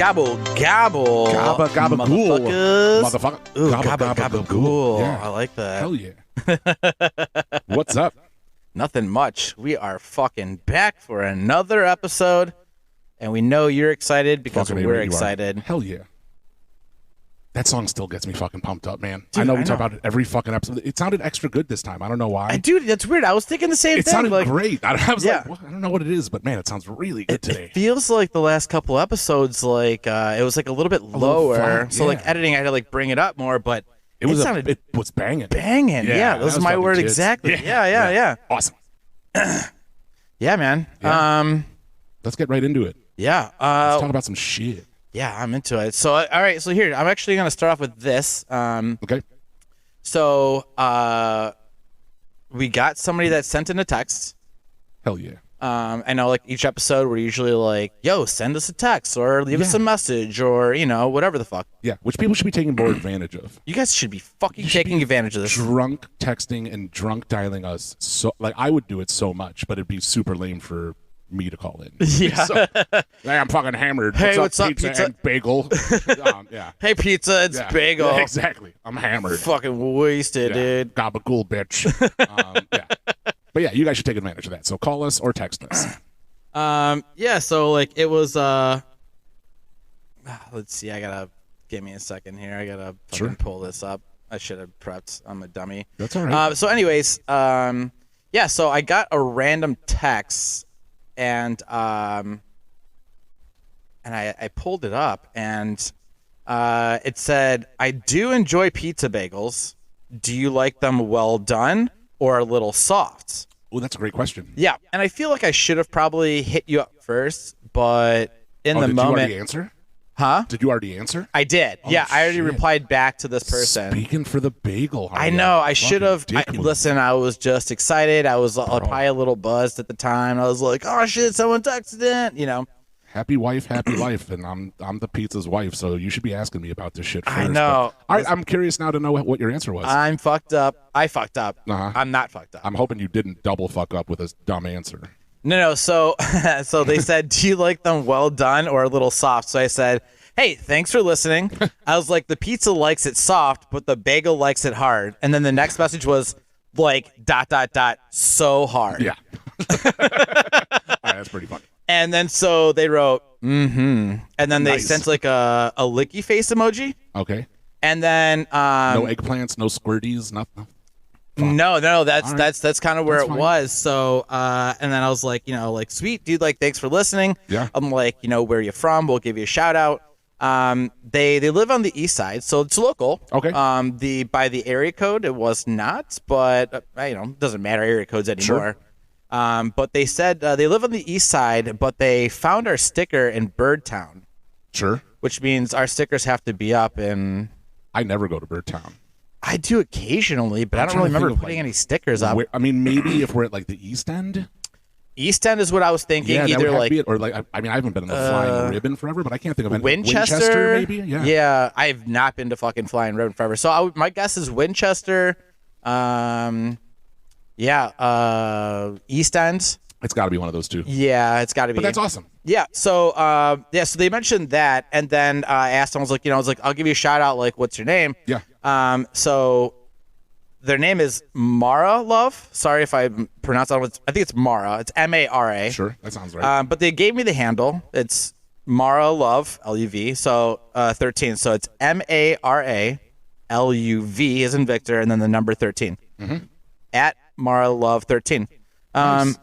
Gobble, gobble. Gabba, gabba, ghoul. Motherfucker. Ooh, gobble, gobble, ghoul. Yeah. I like that. Hell yeah. What's up? Nothing much. We are fucking back for another episode, and we know you're excited because Fucking we're right you are. excited. Hell yeah. That song still gets me fucking pumped up, man. Dude, I know I we talk know. about it every fucking episode. It sounded extra good this time. I don't know why. Dude, that's weird. I was thinking the same It thing. sounded like, great. I was Yeah. like, well, I don't know what it is, but man, it sounds really good today. It feels like the last couple episodes, like it was like a little bit lower. flat, So like yeah. editing, I had to like bring it up more, but It sounded it was banging. banging. Yeah, that those are was my fucking word kids. exactly. Yeah. Awesome. Yeah, man. Yeah. Let's get right into it. Yeah. Let's talk about some shit. Yeah, I'm into it. So, all right. So here, I'm actually going to start off with this. Okay. So, we got somebody that sent in a text. Hell yeah. I know, like, each episode, we're usually like, yo, send us a text or leave us a message or, whatever the fuck. Yeah, which people should be taking more advantage of. You guys should be fucking taking advantage of this. Drunk texting and drunk dialing us. So, like, I would do it so much, but it'd be super lame for me to call in. Yeah. So, hey, I'm fucking hammered. Hey, what's up, pizza, pizza? and bagel? Yeah. Hey, pizza, it's Yeah. Bagel. Yeah, exactly. I'm hammered. Fucking wasted, dude. Gabagool, bitch. Yeah. But yeah, you guys should take advantage of that. So call us or text us. Yeah, so, like, it was, let's see, give me a second here. I gotta fucking Sure. pull this up. I should have prepped. I'm a dummy. That's all right. So anyways, yeah, so I got a random text and I pulled it up and it said, I do enjoy pizza bagels. Do you like them well done or a little soft? Oh, that's a great question. Yeah, and I feel like I should have probably hit you up first, but in the did moment, you already answer? huh? Did you already anser? I did. Yeah, I already shit. replied back to this person. Speaking for the bagel. I know. I should have. Fucking dick move. Listen, I was just excited. I was probably a little buzzed at the time. I was like, "Oh shit, someone texted it." Happy wife, happy life, and I'm the pizza's wife, so you should be asking me about this shit first. I know. But, all right, I'm curious now to know what your answer was. I'm fucked up. I fucked up. Uh-huh. I'm not fucked up. I'm hoping you didn't double fuck up with a dumb answer. No. So, so they said, "Do you like them well done or a little soft?" So I said, "Hey, thanks for listening." I was like, "The pizza likes it soft, but the bagel likes it hard." And then the next message was like, ... so hard. Yeah. All right, that's pretty funny. And then so they wrote, and then they Nice. sent like a licky face emoji. Okay. And then No eggplants, no squirties, nothing. no, that's kind of where That's it fine. was. So and then I was like, like, sweet dude, like, thanks for listening. Yeah. I'm like, where are you from? We'll give you a shout out. They live on the east side, so it's local. Okay. By the area code, it was not, but it doesn't matter area codes anymore. But they said they live on the east side, but they found our sticker in Birdtown, Sure. which means our stickers have to be up in. I never go to Birdtown. I do occasionally, but I don't trying really to remember think of, putting like, any stickers up. I mean, maybe if we're at like the East End. East End is what I was thinking. Yeah, that either would have like to be it. Or like, I mean, I haven't been in the Flying Ribbon forever, but I can't think of any. Winchester, maybe. Yeah. Yeah, I've not been to fucking Flying Ribbon forever. So my guess is Winchester. East End. It's got to be one of those two. Yeah, it's got to be. But that's awesome. Yeah. So so they mentioned that, and then I asked them. I was like, I'll give you a shout out. Like, what's your name? Yeah. So their name is Mara Love. Sorry if I pronounce it. I think it's Mara. It's Mara. Sure. That sounds right. But they gave me the handle. It's Mara Love, LUV. So 13. So it's MARA LUV as in Victor, and then the number 13 at Mara Love 13. Nice.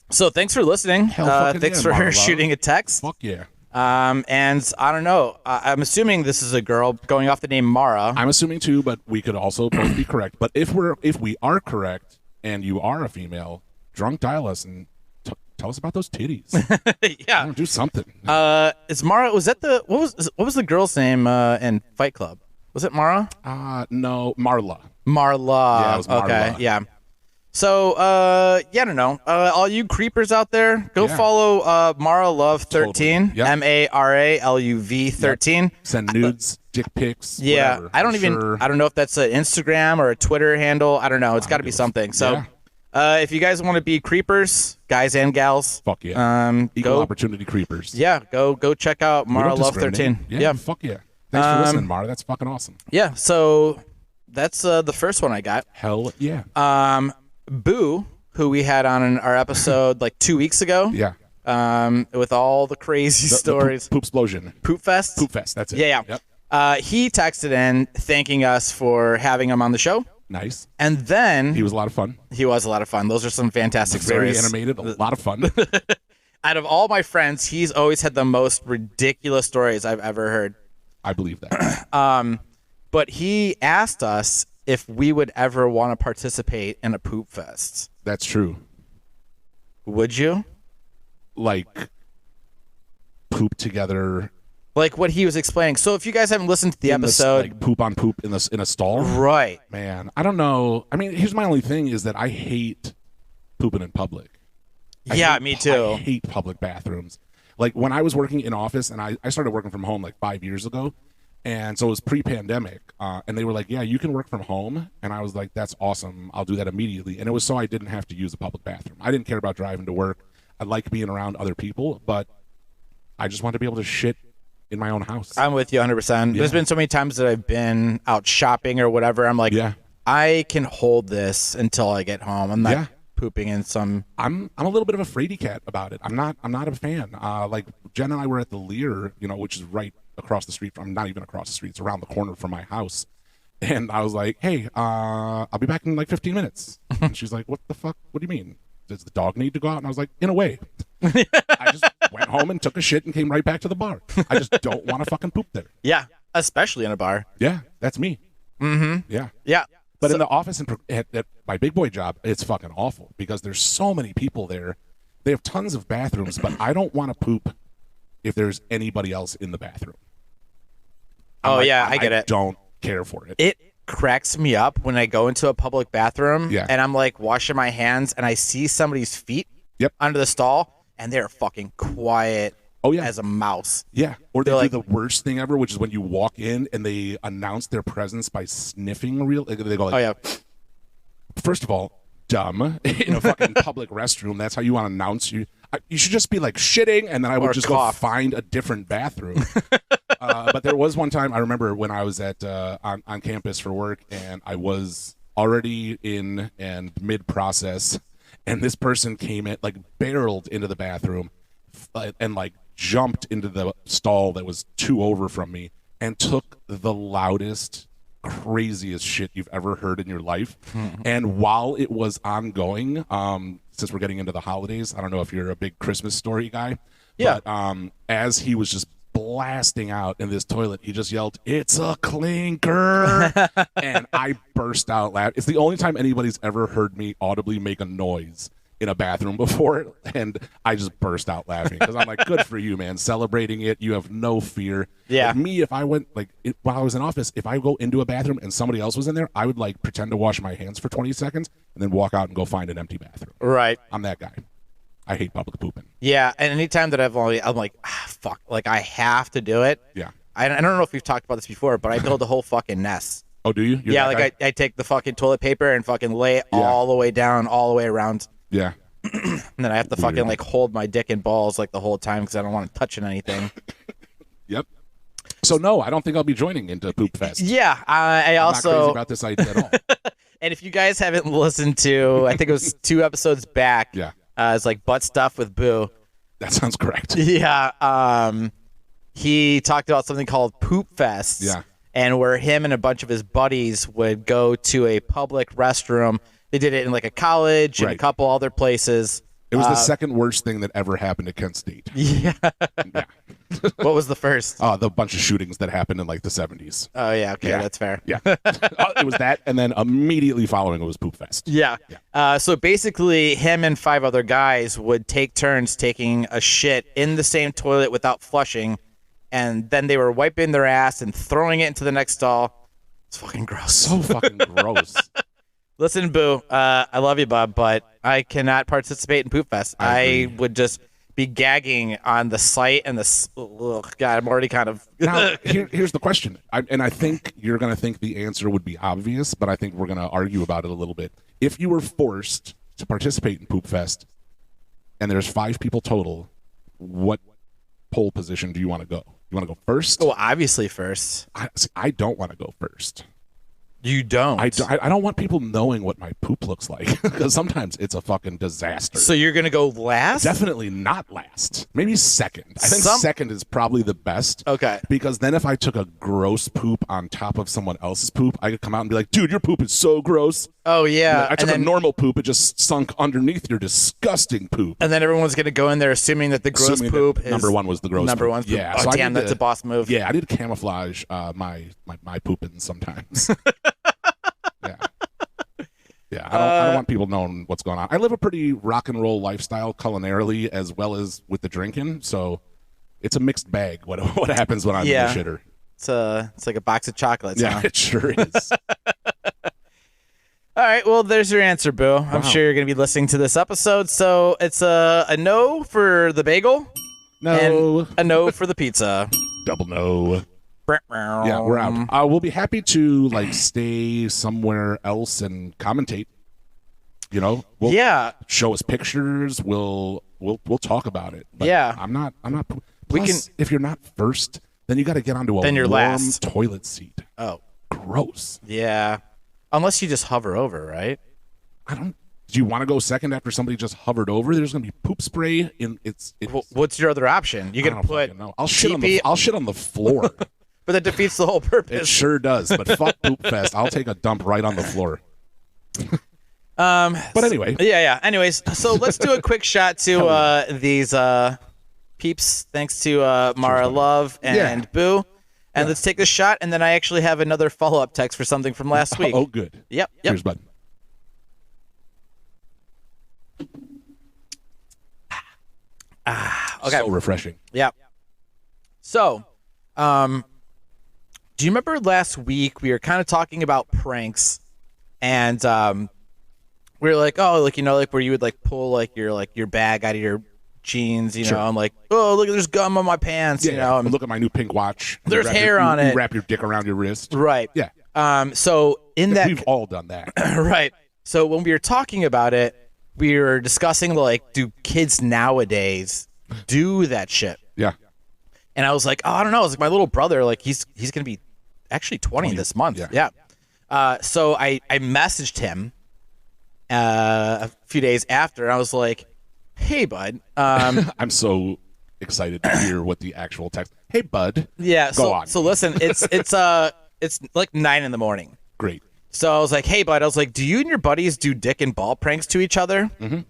So thanks for listening. fucking Thanks yeah, for Mara Love. shooting a text. Fuck yeah. And I don't know. I'm assuming this is a girl going off the name Mara. I'm assuming too, but we could also both be correct. But if we are correct and you are a female, drunk dial us and tell us about those titties. Yeah. Do something. Is Mara? Was that what was the girl's name in Fight Club? Was it Mara? No, Marla. Marla. Yeah, it was Marla. Okay. Yeah. So, yeah, I don't know. All you creepers out there, go follow Mara Love 13, Totally. Yep. MARALUV 13. Yep. Send nudes, dick pics. Yeah, whatever. I don't Sure. know if that's an Instagram or a Twitter handle. I don't know. It's got to be something. So, If you guys want to be creepers, guys and gals, Fuck yeah. Equal go. opportunity creepers. Yeah, go check out We Mara don't Love discriminate. 13. Yeah, fuck yeah. Thanks for listening, Mara. That's fucking awesome. Yeah. So that's the first one I got. Hell yeah. Boo, who we had on in our episode like 2 weeks ago. Yeah. With all the crazy stories. Poop explosion. Poop Fest. Poop Fest. That's it. Yeah. Yep. He texted in thanking us for having him on the show. Nice. And then He was a lot of fun. he was a lot of fun. Those are some fantastic Very stories. animated. A lot of fun. Out of all my friends, he's always had the most ridiculous stories I've ever heard. I believe that. But he asked us if we would ever want to participate in a poop fest. That's true. Would you? Like, poop together. Like what he was explaining. So if you guys haven't listened to the episode, Like poop on poop in a stall. right? Man, I don't know. I mean, here's my only thing is that I hate pooping in public. Me too. I hate public bathrooms. Like when I was working in office, and I started working from home like 5 years ago, and so it was pre-pandemic, and they were like, yeah, you can work from home, and I was like, that's awesome, I'll do that immediately. And it was so I didn't have to use a public bathroom. I didn't care about driving to work. I like being around other people, but I just wanted to be able to shit in my own house. I'm with you 100%. Yeah. There's been so many times that I've been out shopping or whatever. I'm like, Yeah. I can hold this until I get home. I'm not Yeah. pooping in some. I'm a little bit of a fraidy cat about it. I'm not a fan. Like Jen and I were at the Lear, which is right across the street from, not even across the street, it's around the corner from my house. And I was like, hey, I'll be back in like 15 minutes. And she's like, what the fuck? What do you mean? Does the dog need to go out? And I was like, in a way. I just went home and took a shit and came right back to the bar. I just don't want to fucking poop there. Yeah, especially in a bar. Yeah, that's me. Mm-hmm. Yeah. Yeah. But in the office and at my big boy job, it's fucking awful because there's so many people there. They have tons of bathrooms, but I don't want to poop if there's anybody else in the bathroom. I get it. I don't care for it. It cracks me up when I go into a public bathroom and I'm like washing my hands and I see somebody's feet under the stall and they're fucking quiet as a mouse. Yeah. Or they They're do like, the worst thing ever, which is when you walk in and they announce their presence by sniffing they go like, oh yeah. First of all, dumb. In a fucking public restroom, that's how you want to announce you. You should just be like shitting, and then I would just cough. go find a different bathroom. But there was one time I remember when I was at on campus for work, and I was already in and mid process, and this person came in, like barreled into the bathroom, and like jumped into the stall that was 2 over from me, and took the loudest, craziest shit you've ever heard in your life. And while it was ongoing, since we're getting into the holidays, I don't know if you're a big Christmas story guy, but as he was just blasting out in this toilet, he just yelled, "It's a clinker!" And I burst out laughing. It's the only time anybody's ever heard me audibly make a noise in a bathroom before, and I just burst out laughing because I'm like, good for you, man, celebrating it. You have no fear. Yeah. Like me, if I went while I was in office, if I go into a bathroom and somebody else was in there, I would like pretend to wash my hands for 20 seconds and then walk out and go find an empty bathroom. Right. I'm that guy. I hate public pooping. Yeah, and anytime that I'm like, fuck, like I have to do it. Yeah. I don't know if we've talked about this before, but I build a whole fucking nest. Oh, do you? You're Yeah, that like guy? I take the fucking toilet paper and fucking lay it all the way down, all the way around. Yeah. And then I have to fucking like hold my dick and balls like the whole time because I don't want to touch anything. Yep. So no, I don't think I'll be joining into Poop Fest. Yeah, I I'm also not crazy about this idea at all. And if you guys haven't listened to, I think it was 2 episodes back. Yeah. It's like butt stuff with Boo. That sounds correct. Yeah. He talked about something called Poop Fest. Yeah. And where him and a bunch of his buddies would go to a public restroom. They did it in like a college and a couple other places. It was the second worst thing that ever happened at Kent State. Yeah. Yeah. What was the first? The bunch of shootings that happened in like the 70s. Oh, yeah. Okay, that's fair. Yeah. It was that, and then immediately following it was Poop Fest. Yeah. So basically, him and 5 other guys would take turns taking a shit in the same toilet without flushing, and then they were wiping their ass and throwing it into the next stall. It's fucking gross. So fucking gross. Listen, Boo, I love you, bub, but I cannot participate in Poop Fest. I would just be gagging on the sight and the... Ugh, God, I'm already kind of... Now, here's the question, and I think you're going to think the answer would be obvious, but I think we're going to argue about it a little bit. If you were forced to participate in Poop Fest, and there's 5 people total, what pole position do you want to go? You want to go first? Well, obviously first. I don't want to go first. You don't. I don't want people knowing what my poop looks like because sometimes it's a fucking disaster. So you're gonna go last? Definitely not last. Maybe second. I think second is probably the best. Okay. Because then if I took a gross poop on top of someone else's poop, I could come out and be like, dude, your poop is so gross. Oh, yeah. Like, I took a normal poop. It just sunk underneath your disgusting poop. And then everyone's gonna go in there assuming that the gross poop is number one was the gross number poop. one. Yeah. Oh, so damn, that's a boss move. Yeah, I did camouflage my pooping sometimes. Yeah, I don't want people knowing what's going on. I live a pretty rock and roll lifestyle culinarily as well as with the drinking, so it's a mixed bag what happens when I'm in the shitter. It's like a box of chocolates. Yeah, huh? It sure is. All right, well, there's your answer, Boo. I'm sure you're going to be listening to this episode, so it's a no for the bagel. No. And a no for the pizza. Double no. Yeah, we're out. We'll be happy to stay somewhere else and commentate. You know, show us pictures. We'll talk about it. But I'm not. Plus, if you're not first, then you got to get onto a warm last. toilet seat. Oh, gross. Yeah, unless you just hover over, right? Do you want to go second after somebody just hovered over? There's going to be poop spray in it's. What's your other option? You're going to put. I'll shit on the floor. But that defeats the whole purpose. It sure does. But fuck Poop Fest. I'll take a dump right on the floor. But anyway. Yeah. Anyways, so let's do a quick shot to these peeps. Thanks to Mara Love and Boo. And let's take a shot. And then I actually have another follow-up text for something from last week. Oh, good. Yep. Here's bud. Okay. So refreshing. Yeah. So, do you remember last week we were kind of talking about pranks, and we were like, oh, where you would pull your bag out of your jeans, you know, I'm like, oh, look, there's gum on my pants, you know. Look at my new pink watch. There's hair on it. You wrap your dick around your wrist. Right. Yeah. So we've all done that. Right. So when we were talking about it, we were discussing do kids nowadays do that shit? Yeah. And I was like, oh, I don't know. I was like, my little brother, he's gonna be actually 20 this month. Yeah. So I messaged him a few days after. I was like, hey, bud. I'm so excited to hear what the actual text. Hey, bud. Yeah. Go on. So listen, it's like 9 a.m. Great. So I was like, hey, bud. I was like, do you and your buddies do dick and ball pranks to each other? Mm-hmm.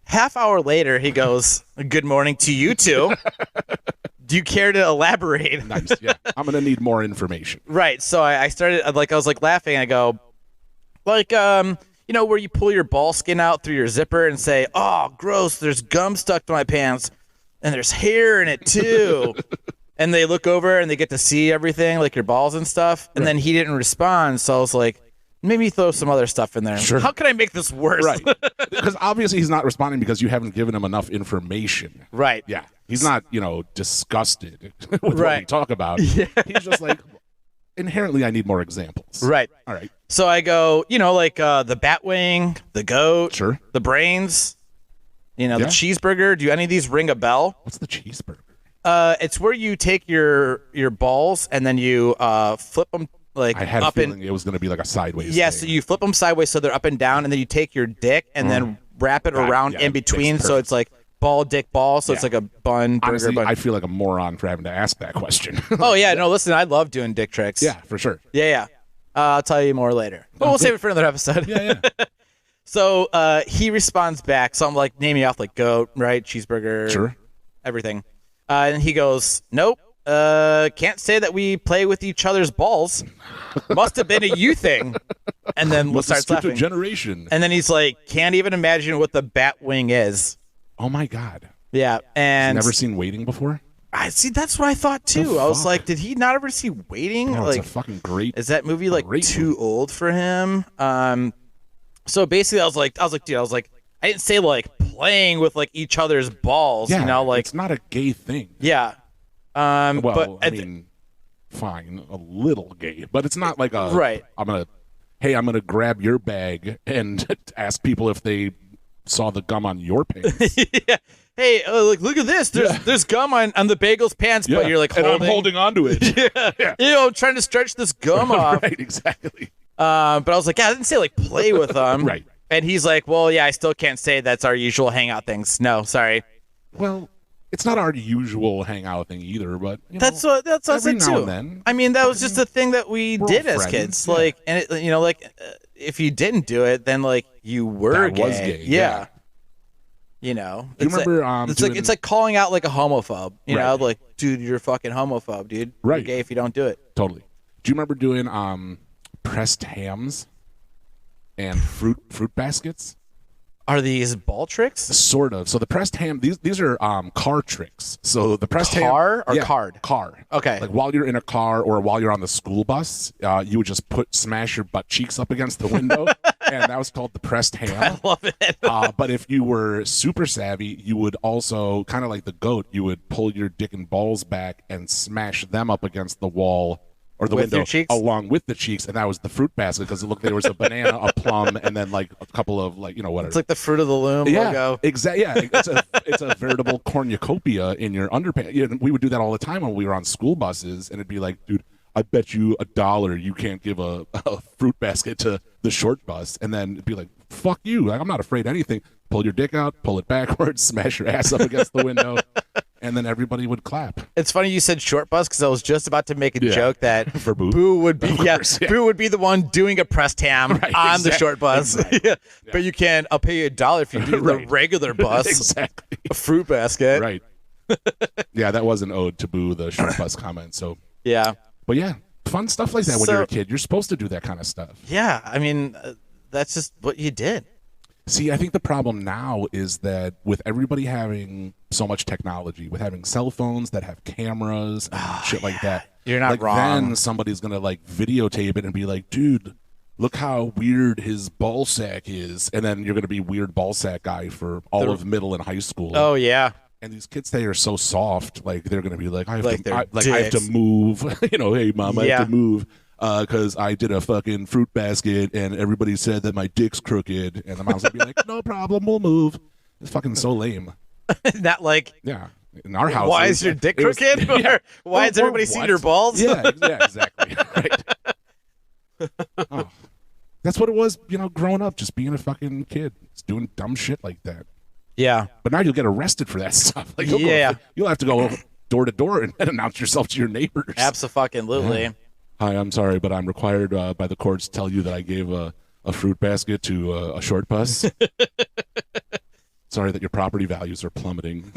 Half hour later, he goes, good morning to you two. Do you care to elaborate? Nice. Yeah. I'm going to need more information. Right. So I started, I was laughing. I go, where you pull your ball skin out through your zipper and say, oh, gross, there's gum stuck to my pants and there's hair in it too. And they look over and they get to see everything, like your balls and stuff. And then he didn't respond. So I was like, maybe throw some other stuff in there. Sure. How can I make this worse? Right. Because obviously he's not responding because you haven't given him enough information. Right. Yeah. He's not, disgusted with what we talk about. Yeah. He's just like, inherently, I need more examples. Right. All right. So I go, the bat wing, the goat, sure, the brains, the cheeseburger. Do any of these ring a bell? What's the cheeseburger? It's where you take your balls and then you flip them I had a feeling it was going to be like a sideways. Yeah, thing. so you flip them sideways so they're up and down, and then you take your dick and then wrap it around in between, so it's like ball, dick, ball, so it's like a bun, burger, honestly, bun. I feel like a moron for having to ask that question. Oh, yeah, no, listen, I love doing dick tricks. Yeah, for sure. Yeah. I'll tell you more later. But we'll save it for another episode. Yeah. So he responds back, so I'm like naming off goat, right, cheeseburger, sure, everything. And he goes, nope. Can't say that we play with each other's balls. Must have been a you thing. And then we'll start laughing. Generation. And then he's like, can't even imagine what the bat wing is. Oh my god. Yeah, and never seen Waiting before. I see. That's what I thought too. I was like, did he not ever see Waiting? No, it's a fucking great. Is that movie too old for him? So basically, I was like, dude, I didn't say playing with each other's balls. Yeah, it's not a gay thing. Yeah. Well, but I mean, fine, a little gay, but it's not like a right. I'm gonna hey, I'm going to grab your bag and ask people if they saw the gum on your pants. Yeah. Hey, look at this. There's gum on the Bagel's pants, but you're like and I'm holding on to it. Yeah. You know, I'm trying to stretch this gum off. Right, exactly. But I was like, yeah, I didn't say like play with them. Right. And he's like, well, yeah, I still can't say that's our usual hangout things. No, sorry. Well, it's not our usual hangout thing either, but that's what I said now too. And then, I mean, that was just a thing that we did as friends. kids. Yeah. Like, and it, like if you didn't do it, then like you were that gay. was gay. Yeah. You know, Do you remember? it's like calling out like a homophobe. You know, Right. like, dude, you're a fucking homophobe, dude. Right. You're gay if you don't do it. Totally. Do you remember doing pressed hams and fruit baskets? Are these ball tricks? Sort of. So the pressed ham, these are car tricks. So the pressed Car ham, or card? Car. Okay. Like while you're in a car or while you're on the school bus, you would just smash your butt cheeks up against the window, and that was called the pressed ham. I love it. But if you were super savvy, you would also, kind of like the goat, you would pull your dick and balls back and smash them up against the wall or the With window your cheeks? along with the cheeks, and that was the fruit basket because look, there was a banana, a plum, and then like a couple of like whatever. It's like the Fruit of the Loom logo. Exactly. Yeah, it's a veritable cornucopia in your underpants. Yeah, we would do that all the time when we were on school buses, and it'd be like, dude, I bet you $1 you can't give a fruit basket to the short bus, and then it'd be like, fuck you, like, I'm not afraid of anything. Pull your dick out, pull it backwards, smash your ass up against the window. And then everybody would clap. It's funny you said short bus because I was just about to make a joke that For Boo. Boo would be course, yeah. Boo would be the one doing a pressed ham on the short bus. Exactly. Yeah. But you can. I'll pay you $1 if you do the regular bus. Exactly. A fruit basket. Right. Yeah, that was an ode to Boo, the short bus comment. So, Yeah. but yeah, fun stuff like that when you're a kid. You're supposed to do that kind of stuff. Yeah. I mean, that's just what you did. See, I think the problem now is that with everybody having so much technology, with having cell phones that have cameras and shit like that, You're not like, wrong. Then somebody's gonna like videotape it and be like, dude, look how weird his ball sack is, and then you're gonna be weird ball sack guy for all of middle and high school. Oh yeah. And these kids today are so soft, like they're gonna be like, I have Like to, they're I have to dicks. move, hey mom, I Yeah. have to move. Because I did a fucking fruit basket and everybody said that my dick's crooked, and the mom's gonna be like, "No problem, we'll move." It's fucking so lame. Not like. Yeah, in our house. Why is your dick crooked? Or why has everybody seen your balls? Yeah, exactly. Right. Oh, that's what it was, growing up, just being a fucking kid, just doing dumb shit like that. Yeah. But now you'll get arrested for that stuff. Like, Yeah. you'll have to go door to door and announce yourself to your neighbors. Abso-fucking-lutely. Yeah. Hi, I'm sorry, but I'm required by the courts to tell you that I gave a fruit basket to a short bus. Sorry that your property values are plummeting.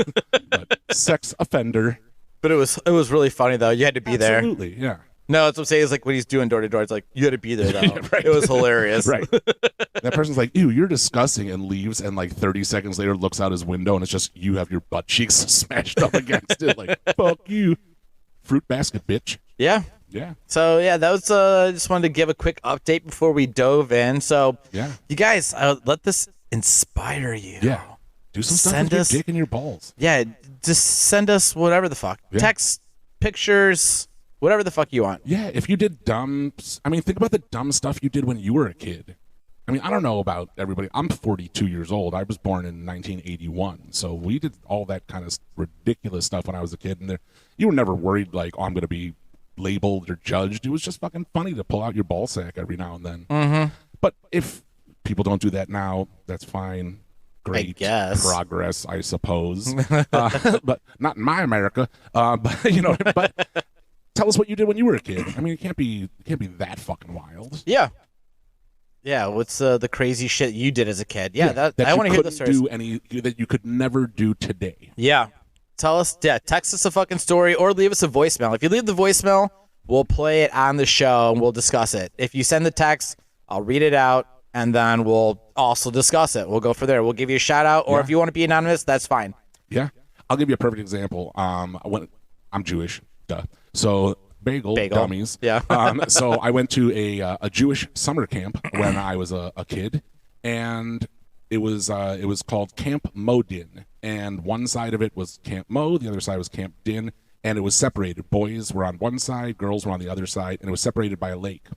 But sex offender. But it was really funny though. You had to be there. Absolutely, yeah. No, that's what I'm saying. Is like when he's doing door to door, it's like you had to be there though. Yeah, right. It was hilarious. Right. That person's like, ew, you're disgusting, and leaves, and like 30 seconds later looks out his window, and it's just you have your butt cheeks smashed up against it. Like, fuck you. Fruit basket, bitch. Yeah. Yeah. So yeah, that was. Just wanted to give a quick update before we dove in. So Yeah. you guys, let this inspire you. Yeah. Do some stuff Send with us- your dick and your balls. Yeah. Just send us whatever the fuck. Yeah. Text, pictures, whatever the fuck you want. Yeah, if you did think about the dumb stuff you did when you were a kid. I mean, I don't know about everybody. I'm 42 years old. I was born in 1981. So we did all that kind of ridiculous stuff when I was a kid. And you were never worried like, oh, I'm going to be labeled or judged. It was just fucking funny to pull out your ball sack every now and then. Mm-hmm. But if people don't do that now, that's fine. Great guess. progress, I suppose. But not in my America. But tell us what you did when you were a kid. I mean, it can't be that fucking wild. Yeah. Yeah. What's the crazy shit you did as a kid? Yeah. That I want to hear the stories. That you could never do today. Yeah. Tell us, text us a fucking story or leave us a voicemail. If you leave the voicemail, we'll play it on the show and we'll discuss it. If you send the text, I'll read it out and then we'll also discuss it. We'll go for there. We'll give you a shout out, or if you want to be anonymous, that's fine. Yeah. I'll give you a perfect example. I'm Jewish, duh. So bagel. Dummies. Yeah. So I went to a Jewish summer camp when I was a kid, and it was called Camp Modin, and one side of it was Camp Mo, the other side was Camp Din, and it was separated. Boys were on one side, girls were on the other side, and it was separated by a lake.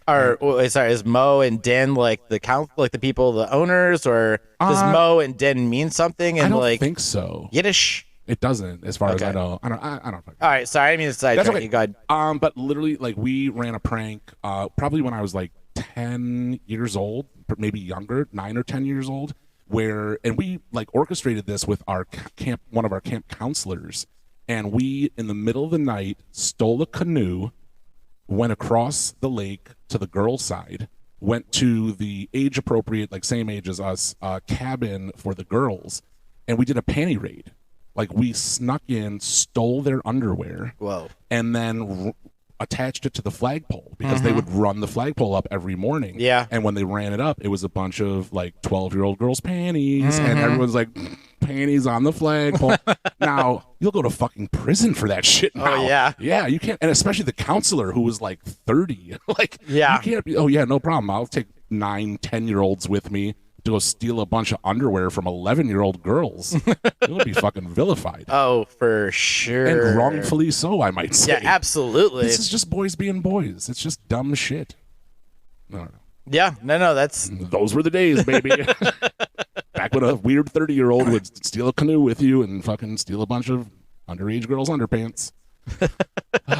Sorry, is Mo and Din like the people, the owners, or does Mo and Din mean something? And I don't like think so. Yiddish? It doesn't, as far as Okay. I know. I don't. All right, sorry, I didn't mean to sidetrack That's okay. you. Go ahead. But literally, like, we ran a prank probably when I was like 10 years old, maybe younger, 9 or 10 years old, and we like orchestrated this with our one of our camp counselors, and we in the middle of the night stole a canoe, went across the lake to the girls' side, went to the age appropriate, like same age as us, cabin for the girls, and we did a panty raid. Like, we snuck in, stole their underwear, Whoa, and then attached it to the flagpole, because they would run the flagpole up every morning. Yeah. And when they ran it up, it was a bunch of like 12-year-old girls' panties, and everyone's like, panties on the flagpole. Now, you'll go to fucking prison for that shit now. Oh, yeah. Yeah, you can't. And especially the counselor, who was like 30. Like, Yeah. you can't be, oh, yeah, no problem. I'll take 9, 10-year-olds with me to go steal a bunch of underwear from 11-year-old girls. You'll be fucking vilified. Oh, for sure. And wrongfully so, I might say. Yeah, absolutely. This is just boys being boys. It's just dumb shit. I don't know. Yeah, no, that's Those were the days, baby. Back when a weird 30-year-old would steal a canoe with you and fucking steal a bunch of underage girls' underpants.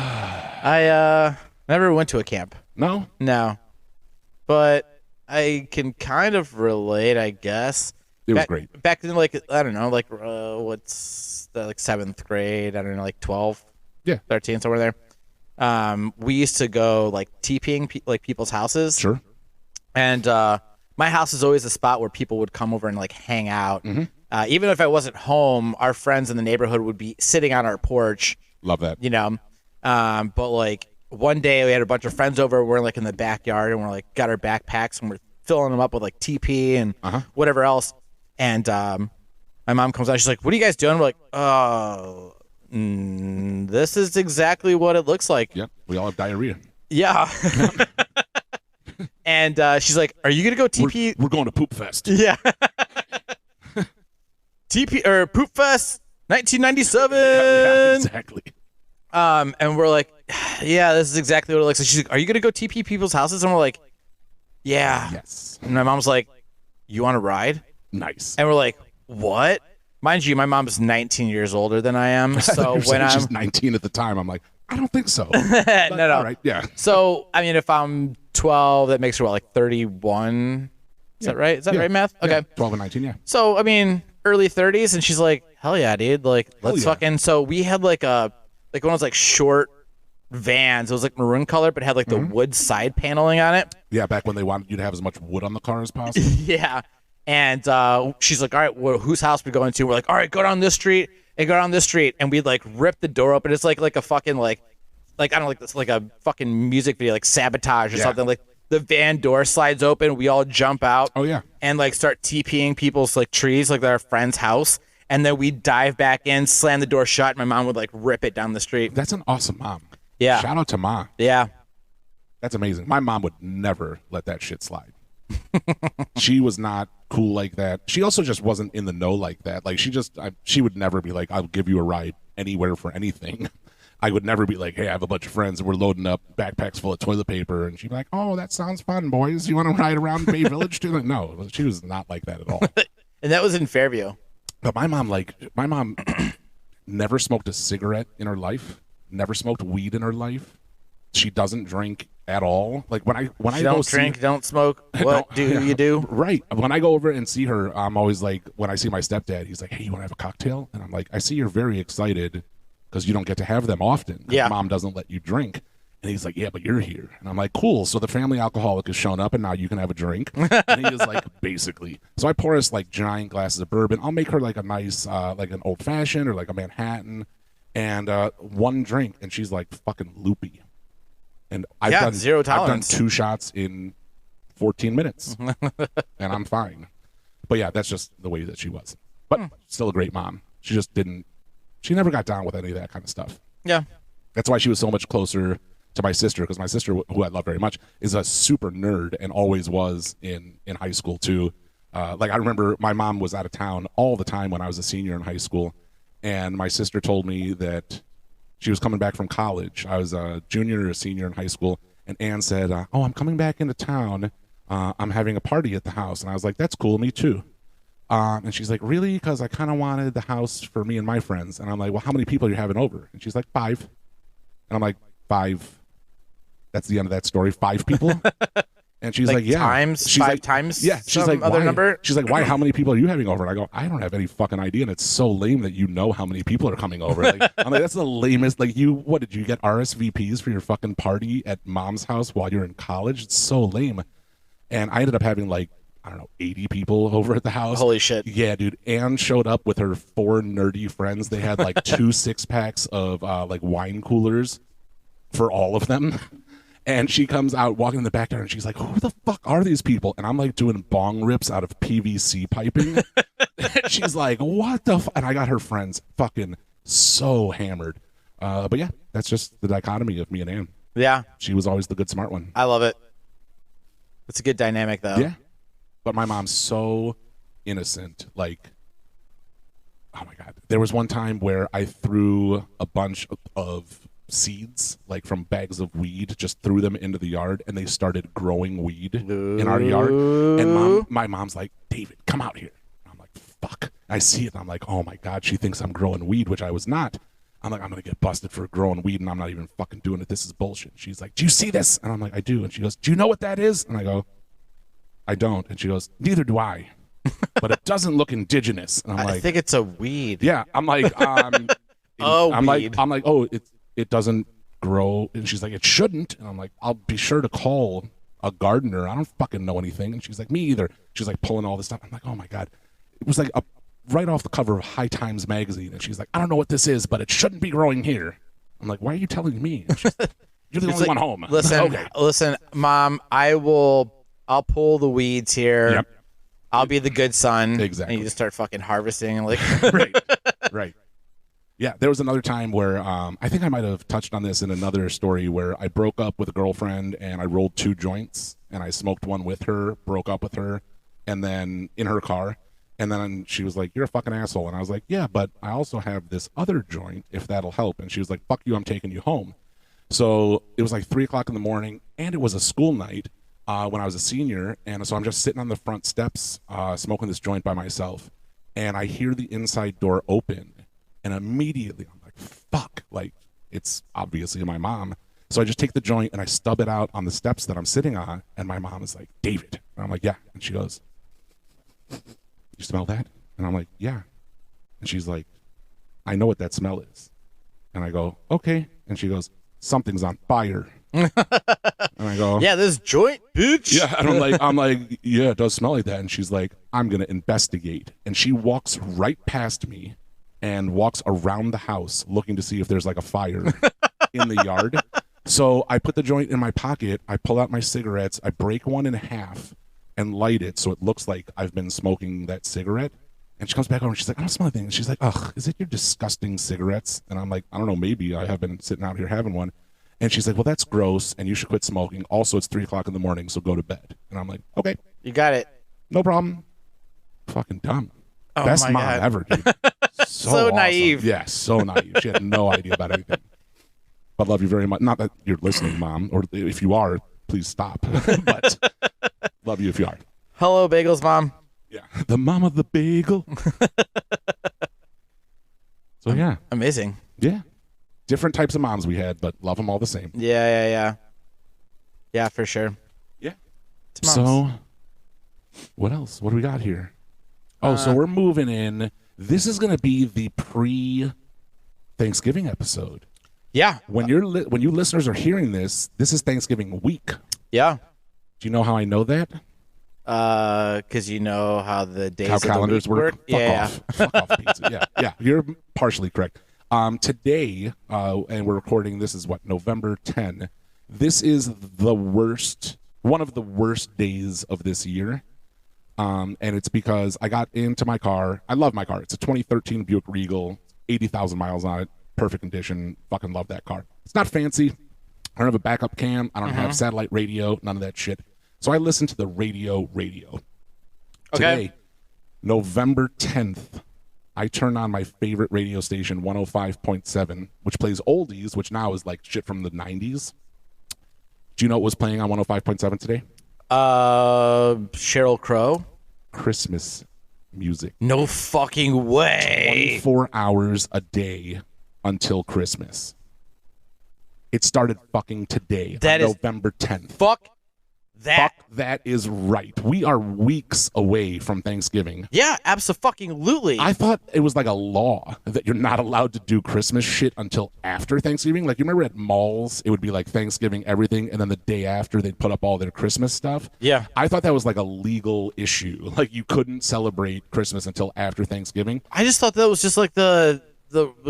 I never went to a camp. No? No, but I can kind of relate, I guess. It was great. Back in, like, I don't know, like, what's the, like, 7th grade? I don't know, like 12, Yeah. 13, somewhere there. We used to go, like, TPing like people's houses. Sure. And my house is always a spot where people would come over and, like, hang out. Even if I wasn't home, our friends in the neighborhood would be sitting on our porch, Love that. you know. But, like, one day we had a bunch of friends over. We're, like, in the backyard, and we're, like, got our backpacks, and we're filling them up with, like, TP and whatever else. And my mom comes out. She's like, "What are you guys doing?" We're like, "Oh, this is exactly what it looks like." Yeah, we all have diarrhea. Yeah. And she's like, "Are you gonna go TP?" We're going to Poop Fest. Yeah. TP or Poop Fest 1997. Yeah, exactly. And we're like, "Yeah, this is exactly what it looks like." She's like, "Are you gonna go TP people's houses?" And we're like, "Yeah." Yes. And my mom's like, "You want to ride?" Nice. And we're like, "What?" Mind you, my mom's 19 years older than I am. So when I'm she's 19 at the time, I'm like, I don't think so. no. All right. Yeah. So I mean, if I'm 12, that makes her what, like 31? Is that right? Is that Yeah. right, math? Okay. Yeah, 12 and 19. Yeah. So I mean, early 30s, and she's like, "Hell yeah, dude! Like, let's yeah. fucking." So we had like one of those like short vans. It was like maroon color, but had like the wood side paneling on it. Yeah. Back when they wanted you to have as much wood on the car as possible. Yeah. And she's like, "All right, well, whose house we going to?" We're like, "All right, go down this street and go down this street." And we'd like rip the door open. It's like a fucking like I don't know, like this, like a fucking music video, like Sabotage or Yeah. something. Like the van door slides open, we all jump out. Oh, yeah. And like start TPing people's like trees, like their friend's house. And then we dive back in, slam the door shut. And my mom would like rip it down the street. That's an awesome mom. Yeah. Shout out to Ma. Yeah. That's amazing. My mom would never let that shit slide. She was not cool like that. She also just wasn't in the know like that. Like she would never be like, "I'll give you a ride anywhere for anything." I would never be like, "Hey, I have a bunch of friends and we're loading up backpacks full of toilet paper," and she'd be like, "Oh, that sounds fun, boys. You want to ride around Bay Village too?" Like, no, she was not like that at all. And that was in Fairview. But my mom never smoked a cigarette in her life. Never smoked weed in her life. She doesn't drink at all. Like when I go Don't see drink, don't smoke. What do you do? Right. When I go over and see her, I'm always like, when I see my stepdad, he's like, "Hey, you want to have a cocktail?" And I'm like, "I see you're very excited because you don't get to have them often. 'Cause Yeah. Mom doesn't let you drink." And he's like, "Yeah, but you're here." And I'm like, "Cool. So the family alcoholic has shown up and now you can have a drink." And he is like, basically. So I pour us like giant glasses of bourbon. I'll make her like a nice, like an old fashioned or like a Manhattan and one drink. And she's like fucking loopy. And I've done zero I've done tolerance. 2 shots in 14 minutes and I'm fine. But yeah, that's just the way that she was. But still a great mom. She never got down with any of that kind of stuff. Yeah. That's why she was so much closer to my sister, because my sister, who I love very much, is a super nerd and always was in high school too. Like I remember my mom was out of town all the time when I was a senior in high school, and my sister told me that she was coming back from college. I was a junior or a senior in high school, And Ann said, oh, I'm coming back into town. I'm having a party at the house. And I was like, that's cool, me too. And she's like, really? Because I kind of wanted the house for me and my friends. And I'm like, well, how many people are you having over? And she's like, 5. And I'm like, 5. That's the end of that story. 5 people? And she's like, yeah. Times? She's 5 like, times? Yeah. She's like, other why? number? She's like, why? How many people are you having over? And I go, I don't have any fucking idea. And it's so lame that you know how many people are coming over. Like, I'm like, that's the lamest. Like, what did you get RSVPs for your fucking party at mom's house while you're in college? It's so lame. And I ended up having like, I don't know, 80 people over at the house. Holy shit. Yeah, dude. Ann showed up with her 4 nerdy friends. They had like 2 6-packs of like wine coolers for all of them. And she comes out walking in the backyard and she's like, who the fuck are these people? And I'm like doing bong rips out of PVC piping. She's like, what the And I got her friends fucking so hammered. But yeah, that's just the dichotomy of me and Ann. Yeah. She was always the good, smart one. I love it. It's a good dynamic, though. Yeah. But my mom's so innocent. Like, oh my God. There was one time where I threw a bunch of seeds, like from bags of weed, just threw them into the yard, and they started growing weed in our yard. And my mom's like, David, come out here. And I'm like, fuck. I see it, and I'm like, oh my God, she thinks I'm growing weed, which I was not. I'm like, I'm going to get busted for growing weed, and I'm not even fucking doing it. This is bullshit. She's like, do you see this? And I'm like, I do. And she goes, do you know what that is? And I go, I don't. And she goes, neither do I. But it doesn't look indigenous. And I'm like, I think it's a weed. yeah. I'm like, weed. I'm like, oh, it doesn't grow. And she's like, it shouldn't. And I'm like, I'll be sure to call a gardener. I don't fucking know anything. And she's like, me either. She's like pulling all this stuff. I'm like, oh my God. It was like right off the cover of High Times magazine. And she's like, I don't know what this is, but it shouldn't be growing here. I'm like, why are you telling me? And she's like, you're the only one home. Listen, okay. Listen, Mom, I'll pull the weeds here. Yep. I'll be the good son. Exactly. And you just start fucking harvesting and like Right. Yeah, there was another time where I think I might have touched on this in another story where I broke up with a girlfriend and I rolled 2 joints and I smoked one with her, broke up with her, and then in her car. And then she was like, you're a fucking asshole. And I was like, yeah, but I also have this other joint if that'll help. And she was like, fuck you, I'm taking you home. So it was like 3 o'clock in the morning and it was a school night when I was a senior. And so I'm just sitting on the front steps smoking this joint by myself. And I hear the inside door open. And immediately I'm like, fuck, like it's obviously my mom. So I just take the joint and I stub it out on the steps that I'm sitting on. And my mom is like, David. And I'm like, yeah. And she goes, you smell that? And I'm like, yeah. And she's like, I know what that smell is. And I go, okay. And she goes, something's on fire. And I go, yeah, this joint, bitch. yeah. And I'm like, yeah, it does smell like that. And she's like, I'm going to investigate. And she walks right past me and walks around the house looking to see if there's like a fire in the yard. So I put the joint in my pocket. I pull out my cigarettes. I break one in half and light it so it looks like I've been smoking that cigarette. And she comes back over and she's like, I don't smell anything. And she's like, ugh, is it your disgusting cigarettes? And I'm like, I don't know, maybe I have been sitting out here having one. And she's like, well, that's gross and you should quit smoking. Also, it's 3 o'clock in the morning, so go to bed. And I'm like, okay. You got it. No problem. Fucking dumb. Oh Best my mom God. ever, dude. So awesome. naive. Yeah, so naive. She had no idea about anything. But love you very much. Not that you're listening, Mom, or if you are, please stop. But love you if you are. Hello, Bagels Mom. Yeah, the mom of the bagel. So yeah, Amazing. yeah, different types of moms we had, but love them all the same. Yeah, for sure. Yeah. It's moms. So, what else? What do we got here? Oh, so we're moving in. This is going to be the pre-Thanksgiving episode. Yeah. When when you listeners are hearing this, this is Thanksgiving week. Yeah. Do you know how I know that? Because you know how the days How of the calendars week work? Yeah. Fuck off, pizza. Yeah, you're partially correct. Today, and we're recording, this is what, November 10. This is one of the worst days of this year. And it's because I got into my car. I love my car. It's a 2013 Buick Regal, 80,000 miles on it, perfect condition. Fucking love that car. It's not fancy. I don't have a backup cam. I don't have satellite radio, none of that shit. So I listen to the radio. Okay. Today, November 10th, I turn on my favorite radio station, 105.7, which plays oldies, which now is like shit from the 90s. Do you know what was playing on 105.7 today? Sheryl Crow. Christmas music. No fucking way. 24 hours a day until Christmas. It started fucking today, That on is November 10th. Fuck that. Fuck, that is right. We are weeks away from Thanksgiving. Yeah, abso-fucking-lutely. I thought it was like a law that you're not allowed to do Christmas shit until after Thanksgiving. Like, you remember at malls, it would be like Thanksgiving everything, and then the day after they'd put up all their Christmas stuff. Yeah. I thought that was like a legal issue. Like, you couldn't celebrate Christmas until after Thanksgiving. I just thought that was just like the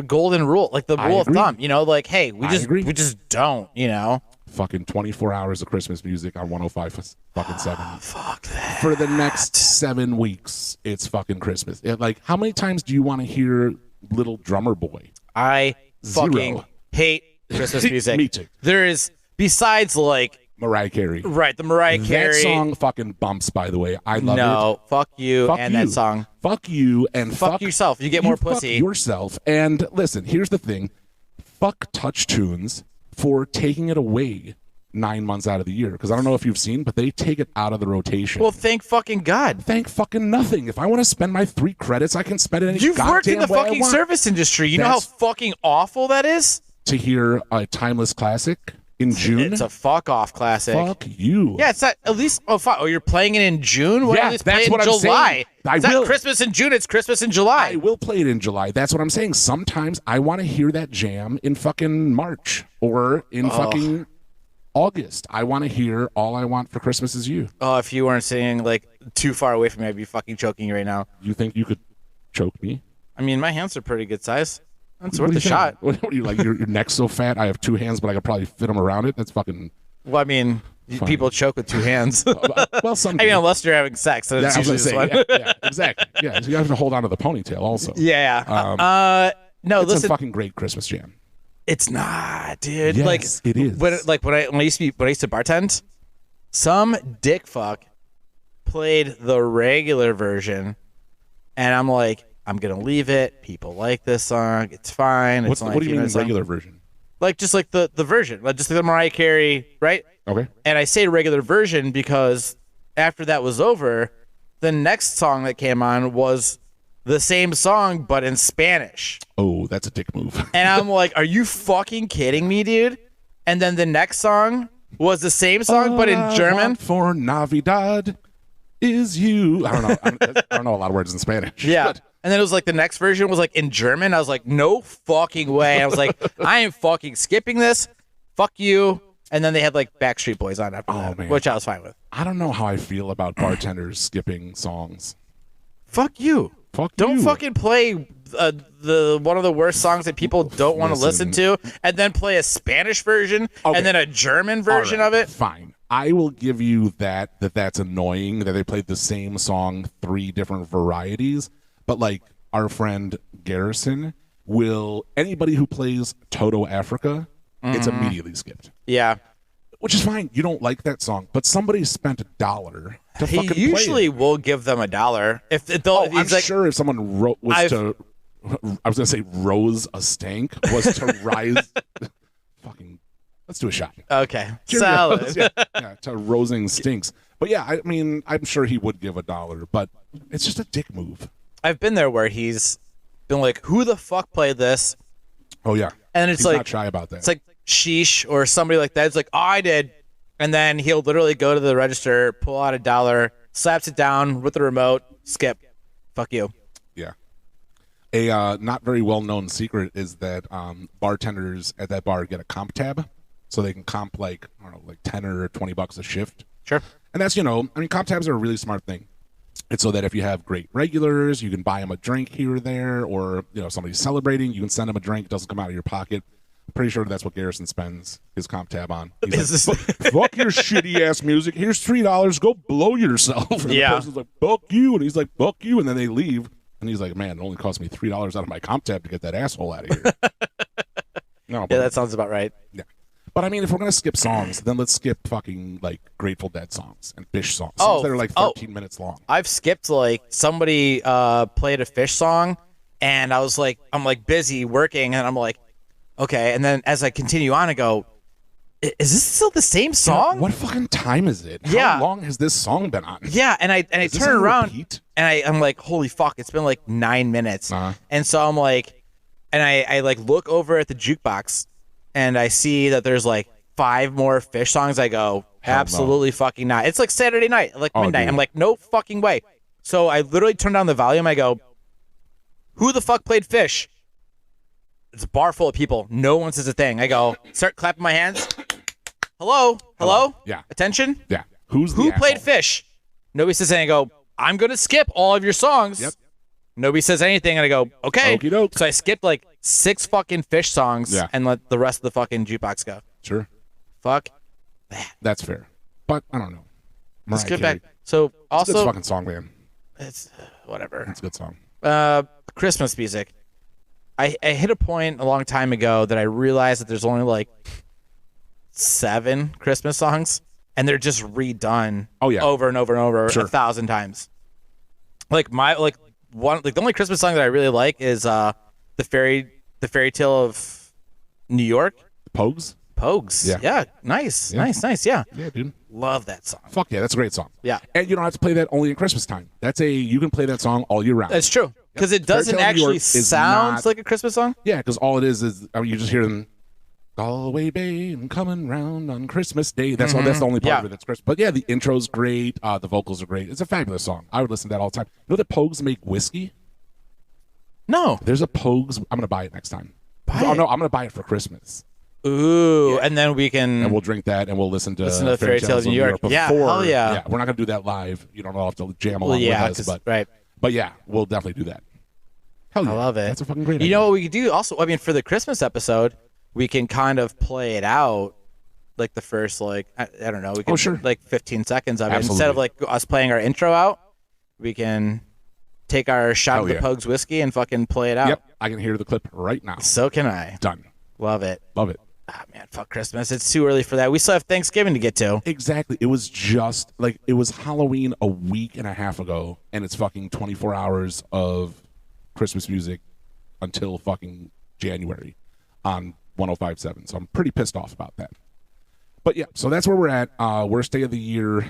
golden rule, like the rule of thumb, you know, like, hey, we just don't, you know. Fucking 24 hours of Christmas music on 105.7. Fuck that. For the next 7 weeks, it's fucking Christmas. Like, how many times do you want to hear Little Drummer Boy? I fucking Zero. hate Christmas music. Me too. There is, besides like, Mariah Carey. right, the Mariah Carey. That song fucking bumps, by the way. I love it. No, fuck you Fuck and you. that song. Fuck you and Fuck yourself. You get more fuck pussy. yourself. And listen, here's the thing. Fuck Touch Tunes for taking it away 9 months out of the year. Because I don't know if you've seen, but they take it out of the rotation. Well, thank fucking God. Thank fucking nothing. If I want to spend my 3 credits, I can spend it any You've worked in the goddamn way I fucking want. service industry. You know how fucking awful that is? To hear a timeless classic in June? It's a fuck off classic. Fuck you. Yeah, it's not at least. Oh, fuck. Oh, you're playing it in June? Why Yeah, don't you just that's play it what in I'm July? saying. I It's not will. Christmas in June. It's Christmas in July. I will play it in July. That's what I'm saying. Sometimes I want to hear that jam in fucking March or in fucking August. I want to hear All I Want for Christmas Is You. Oh, if you weren't sitting like too far away from me, I'd be fucking choking you right now. You think you could choke me? I mean, my hands are pretty good size. That's What worth do a you shot. think? What are you like? Your neck's so fat. I have 2 hands, but I could probably fit them around it. That's fucking. Well, I mean, people choke with 2 hands. Well, some. I mean, unless you're having sex, then it's I was usually gonna this say, one. yeah, exactly. Yeah, so you have to hold on to the ponytail also. Yeah. No, It's listen. a fucking great Christmas jam. It's not, dude. Yes, like it is. When I used to bartend, some dick fuck played the regular version, and I'm like, I'm gonna leave it. People like this song. It's fine. It's What only do you a mean few minutes long. regular version? Like just like the version, like just like the Mariah Carey, right? Okay. And I say regular version because after that was over, the next song that came on was the same song but in Spanish. Oh, that's a dick move. And I'm like, are you fucking kidding me, dude? And then the next song was the same song but in All I German. want for Navidad is you. I don't know. I don't know a lot of words in Spanish. Yeah. But And then it was like the next version was like in German. I was like, no fucking way. I was like, I am fucking skipping this. Fuck you. And then they had like Backstreet Boys on after that, man. which I was fine with. I don't know how I feel about bartenders skipping songs. Fuck you. Fuck Don't you. fucking play the one of the worst songs that people don't want to listen to, and then play a Spanish version Okay. and then a German version All of right, it. Fine. I will give you that's annoying that they played the same song 3 different varieties. But like our friend Garrison anybody who plays Toto Africa, it's immediately skipped. Yeah. Which is fine. You don't like that song, but somebody spent $1 to He fucking play usually it. will give them $1 if they'll. Oh, he's I'm like, sure if someone I was gonna say rose a stank was to rise. Fucking, let's do a shot. okay, Cheerios. salad. yeah, to rosing stinks. But yeah, I mean, I'm sure he would give $1, but it's just a dick move. I've been there where he's been like, "Who the fuck played this?" Oh yeah, And it's he's like not shy about that. It's like sheesh or somebody like that. It's like, oh, I did. And then he'll literally go to the register, pull out $1, slaps it down with the remote, skip. Fuck you. Yeah. A not very well known secret is that bartenders at that bar get a comp tab, so they can comp like I don't know, like $10 or $20 a shift. Sure. And that's, I mean, comp tabs are a really smart thing. It's so that if you have great regulars, you can buy them a drink here or there, or somebody's celebrating, you can send them a drink. It doesn't come out of your pocket. I'm pretty sure that's what Garrison spends his comp tab on. He's like, fuck your shitty ass music. Here's $3. Go blow yourself. And the person's like, fuck you. And he's like, fuck you. And then they leave. And he's like, man, it only cost me $3 out of my comp tab to get that asshole out of here. No, Yeah, that sounds about right. yeah. But I mean, if we're gonna skip songs, then let's skip fucking like Grateful Dead songs and Fish songs that are like 13 minutes long. I've skipped like somebody played a Fish song, and I'm like busy working, and I'm like, okay. And then as I continue on, I go, Is this still the same song? What fucking time is it? Yeah. How long has this song been on? Yeah, and I Is this turn on around repeat? and I'm like, holy fuck, it's been like 9 minutes. And so I'm like, and I like look over at the jukebox and I see that there's like 5 more Fish songs. I go, Hell absolutely fucking not. It's like Saturday night, like midnight. dude. I'm like, no fucking way. So I literally turn down the volume. I go, who the fuck played Fish? It's a bar full of people. No one says a thing. I go, start clapping my hands. Hello? Yeah. Attention? Yeah. Who Played Fish? Nobody says anything. I go, I'm going to skip all of your songs. Yep. Nobody says anything. And I go, okay. Okie doke. So I skipped like 6 fucking Fish songs Yeah. and let the rest of the fucking jukebox go. Sure. Fuck. That's fair. But I don't know. Let's Mariah get back. Carey. So It's a also, good fucking song, man. it's whatever. It's a good song. Christmas music. I hit a point a long time ago that I realized that there's only like 7 Christmas songs, and they're just redone. Oh, yeah. Over and over and over Sure. 1,000 times. Like the only Christmas song that I really like is the fairy tale of New York. Pogues? Pogues. Yeah. Yeah. Nice. Yeah. Nice. Yeah. Yeah, dude. Love that song. Fuck yeah, that's a great song. Yeah. And you don't have to play that only at Christmas time. You can play that song all year round. That's true. Because it Fairy doesn't Tale of New actually York is sound not- like a Christmas song. Yeah, because all it is you just hear them Galway Bay and coming round on Christmas Day. That's all. That's the only part Yeah. of it that's Christmas. But yeah, the intro's great. The vocals are great. It's a fabulous song. I would listen to that all the time. You know that Pogues make whiskey? No. There's a Pogues. I'm gonna buy it next time. Buy Oh it. no, I'm gonna buy it for Christmas, Ooh. And then we can. and we'll drink that, and we'll listen to Fairy Tales of New York. Yeah, before. hell yeah. Yeah, we're not gonna do that live. You don't have to jam Well, along yeah, with us, 'cause- right. but yeah, we'll definitely do that. Hell yeah, I love it. That's a fucking great. You idea. know what we could do also? I mean, for the Christmas episode, we can kind of play it out like the first, like, I don't know, we can sure. like 15 seconds of it. Absolutely. Instead of like us playing our intro out, we can take our shot Hell of the yeah. Pogues whiskey and fucking play it out. Yep, I can hear the clip right now. So can I. Done. Love it. Love it. Ah, man, fuck Christmas. It's too early for that. We still have Thanksgiving to get to. Exactly. It was just like it was Halloween a week and a half ago, and it's fucking 24 hours of Christmas music until fucking January on 105.7. So I'm pretty pissed off about that. But yeah, so that's where we're at. Worst day of the year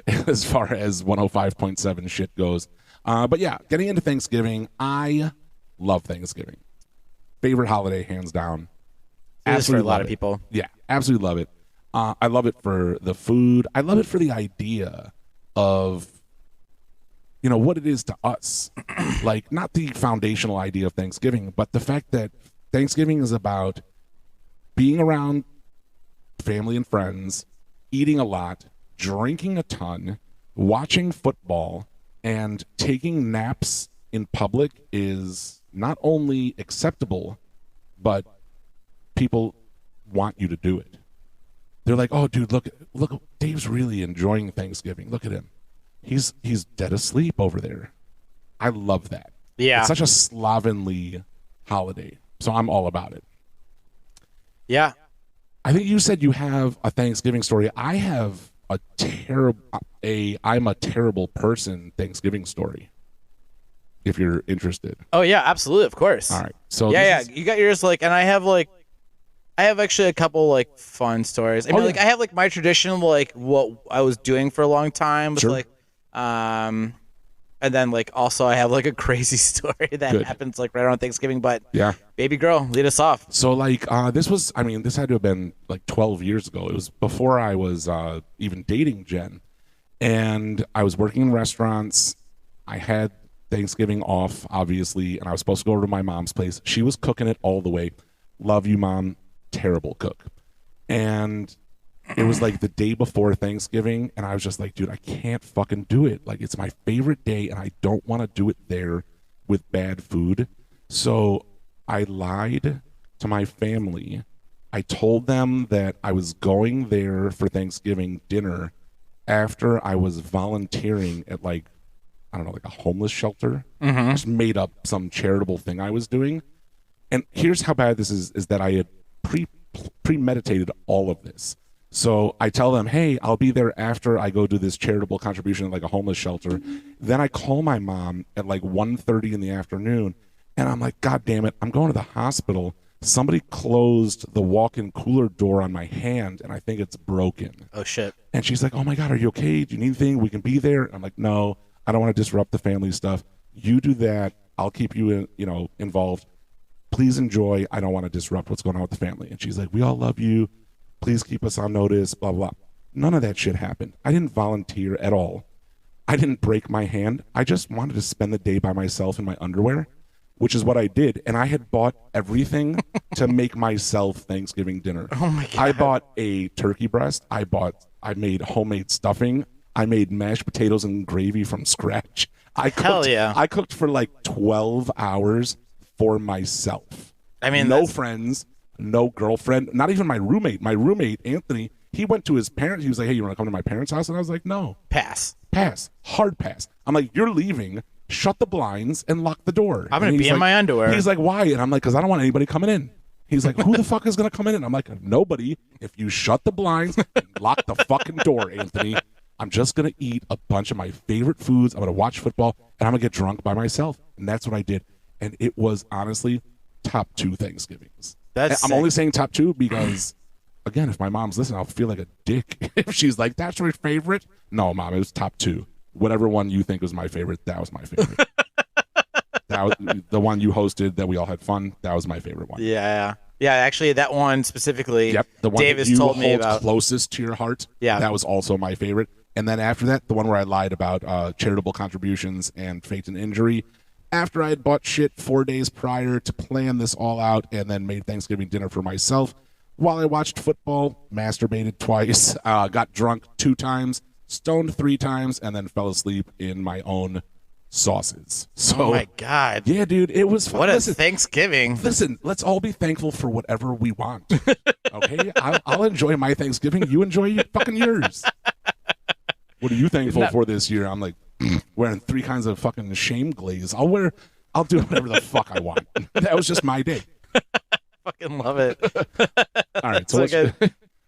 as far as 105.7 shit goes. But yeah, getting into Thanksgiving, I love Thanksgiving. Favorite holiday, hands down. It is for a Absolutely lot love of it. people. Yeah, absolutely love it. I love it for the food. I love it for the idea of, what it is to us. Like, not the foundational idea of Thanksgiving, but the fact that Thanksgiving is about being around family and friends, eating a lot, drinking a ton, watching football, and taking naps in public is not only acceptable, but people want you to do it. They're like, "Oh, dude, look, Dave's really enjoying Thanksgiving. Look at him. He's dead asleep over there." I love that. Yeah. It's such a slovenly holiday, so I'm all about it. Yeah. I think you said you have a Thanksgiving story. I have I'm a terrible person Thanksgiving story. If you're interested. Oh, yeah, absolutely. Of course. All right. So Yeah. this is- You got yours, like, and I have actually a couple like fun stories. I mean, yeah. like I have like my traditional like what I was doing for a long time was Sure. like, and then like also I have like a crazy story that Good. happens like right around Thanksgiving. But Yeah. baby girl, lead us off. So like this had to have been like 12 years ago. It was before I was even dating Jen, and I was working in restaurants. I had Thanksgiving off, obviously, and I was supposed to go over to my mom's place. She was cooking it all the way. Love you, Mom. Terrible cook. And it was like the day before Thanksgiving, and I was just like, dude, I can't fucking do it. Like, it's my favorite day, and I don't want to do it there with bad food. So I lied to my family. I told them that I was going there for Thanksgiving dinner after I was volunteering at like a homeless shelter. I just made up some charitable thing I was doing. And here's how bad this is that I had premeditated all of this. So I tell them, hey, I'll be there after I go do this charitable contribution at like a homeless shelter. Then I call my mom at like 1:30 in the afternoon, and I'm like, God damn it, I'm going to the hospital. somebody closed the walk-in cooler door on my hand, and I think it's broken. Oh, shit. And she's like, oh, my God, are you okay? Do you need anything? We can be there. I'm like, no, I don't want to disrupt the family stuff. You do that. I'll keep you, involved. Please enjoy. I don't want to disrupt what's going on with the family. And she's like, we all love you. Please keep us on notice, blah, blah. None of that shit happened. I didn't volunteer at all. I didn't break my hand. I just wanted to spend the day by myself in my underwear, which is what I did. And I had bought everything to make myself Thanksgiving dinner. Oh, my God. I bought a turkey breast. I made homemade stuffing. I made mashed potatoes and gravy from scratch. Hell yeah. I cooked for like 12 hours for myself. I mean, no friends, no girlfriend, not even my roommate. My roommate, Anthony, he went to his parents. He was like, hey, you want to come to my parents' house? And I was like, no. Pass. Hard pass. I'm like, you're leaving. Shut the blinds and lock the door. I'm going to be in my underwear. He's like, why? And I'm like, because I don't want anybody coming in. He's like, who the fuck is going to come in? And I'm like, nobody. If you shut the blinds and lock the fucking door, Anthony, I'm just going to eat a bunch of my favorite foods. I'm going to watch football, and I'm going to get drunk by myself. And that's what I did. And it was honestly top 2 Thanksgivings. I'm only saying top 2 because, again, if my mom's listening, I'll feel like a dick if she's like, that's your favorite. No, Mom, it was top 2. Whatever one you think was my favorite, that was my favorite. That was the one you hosted that we all had fun. That was my favorite one. Yeah. Actually, that one specifically. Yep, the one Davis that you told me hold about. Closest to your heart. Yeah, that was also my favorite. And then after that, the one where I lied about charitable contributions and fate and injury. After I had bought shit 4 days prior to plan this all out, and then made Thanksgiving dinner for myself while I watched football, masturbated twice, got drunk 2 times, stoned 3 times, and then fell asleep in my own sauces. So, oh my God. Yeah, dude, it was fun. What a Thanksgiving. Listen, let's all be thankful for whatever we want. Okay? I'll enjoy my Thanksgiving. You enjoy fucking yours. What are you thankful for this year? I'm like, wearing 3 kinds of fucking shame glaze. I'll do whatever the fuck I want. That was just my day. Fucking love it. All right, so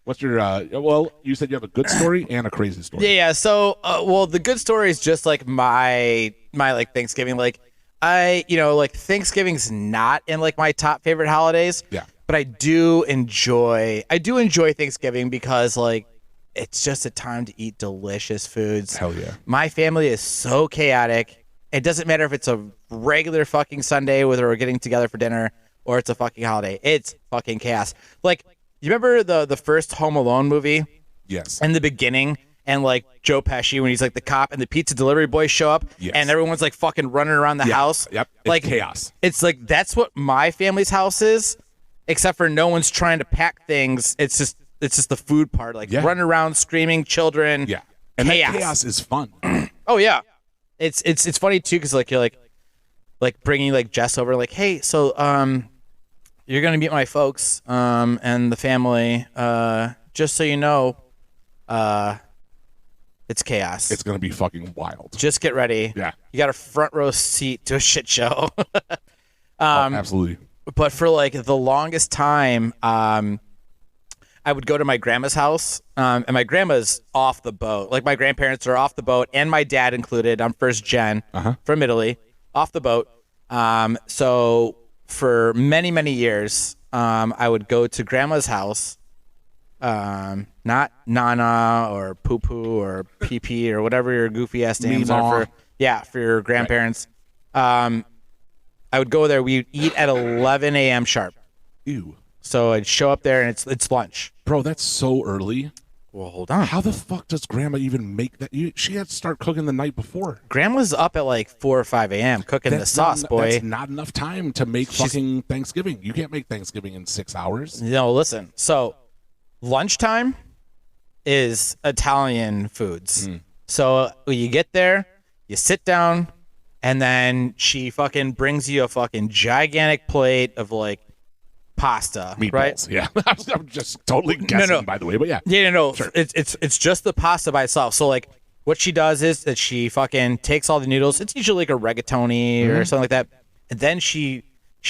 what's your well, you said you have a good story and a crazy story. Yeah. So, well, the good story is just like my like Thanksgiving. Like like Thanksgiving's not in like my top favorite holidays. Yeah. But I do enjoy Thanksgiving because like it's just a time to eat delicious foods. Hell yeah. My family is so chaotic. It doesn't matter if it's a regular fucking Sunday whether we're getting together for dinner or it's a fucking holiday. It's fucking chaos. Like, you remember the first Home Alone movie? Yes. In the beginning, and like Joe Pesci when he's like the cop and the pizza delivery boys show up, and everyone's like fucking running around the house. Yep. It's like chaos. It's like that's what my family's house is, except for no one's trying to pack things. It's just the food part, like running around screaming, children. Yeah. And chaos. that chaos is fun. Oh yeah, it's funny too because like you're like bringing like Jess over, like, hey, so you're gonna meet my folks and the family. Just so you know, it's chaos. It's gonna be fucking wild. Just get ready. Yeah. You got a front row seat to a shit show. Absolutely. But for like the longest time, I would go to my grandma's house, and my grandma's off the boat. Like my grandparents are off the boat, and my dad included. I'm first gen from Italy, off the boat. So for many, many years, I would go to grandma's house, not Nana or Poo Poo or Pee Pee or whatever your goofy ass names are for your grandparents. Right. I would go there. We'd eat at 11 a.m. sharp. Ew. So I'd show up there and it's lunch. Bro, that's so early. Well, hold on. How the fuck does grandma even make that? She had to start cooking the night before. Grandma's up at like 4 or 5 a.m. cooking the sauce, boy. That's not enough time to make fucking Thanksgiving. You can't make Thanksgiving in 6 hours. No, listen. So lunchtime is Italian foods. So when you get there, you sit down, and then she fucking brings you a fucking gigantic plate of like pasta, meatballs, right? Yeah. I'm just totally guessing, by the way, but yeah. Yeah, no. Sure. It's just the pasta by itself. So like what she does is that she fucking takes all the noodles. It's usually like a rigatoni or something like that. And then she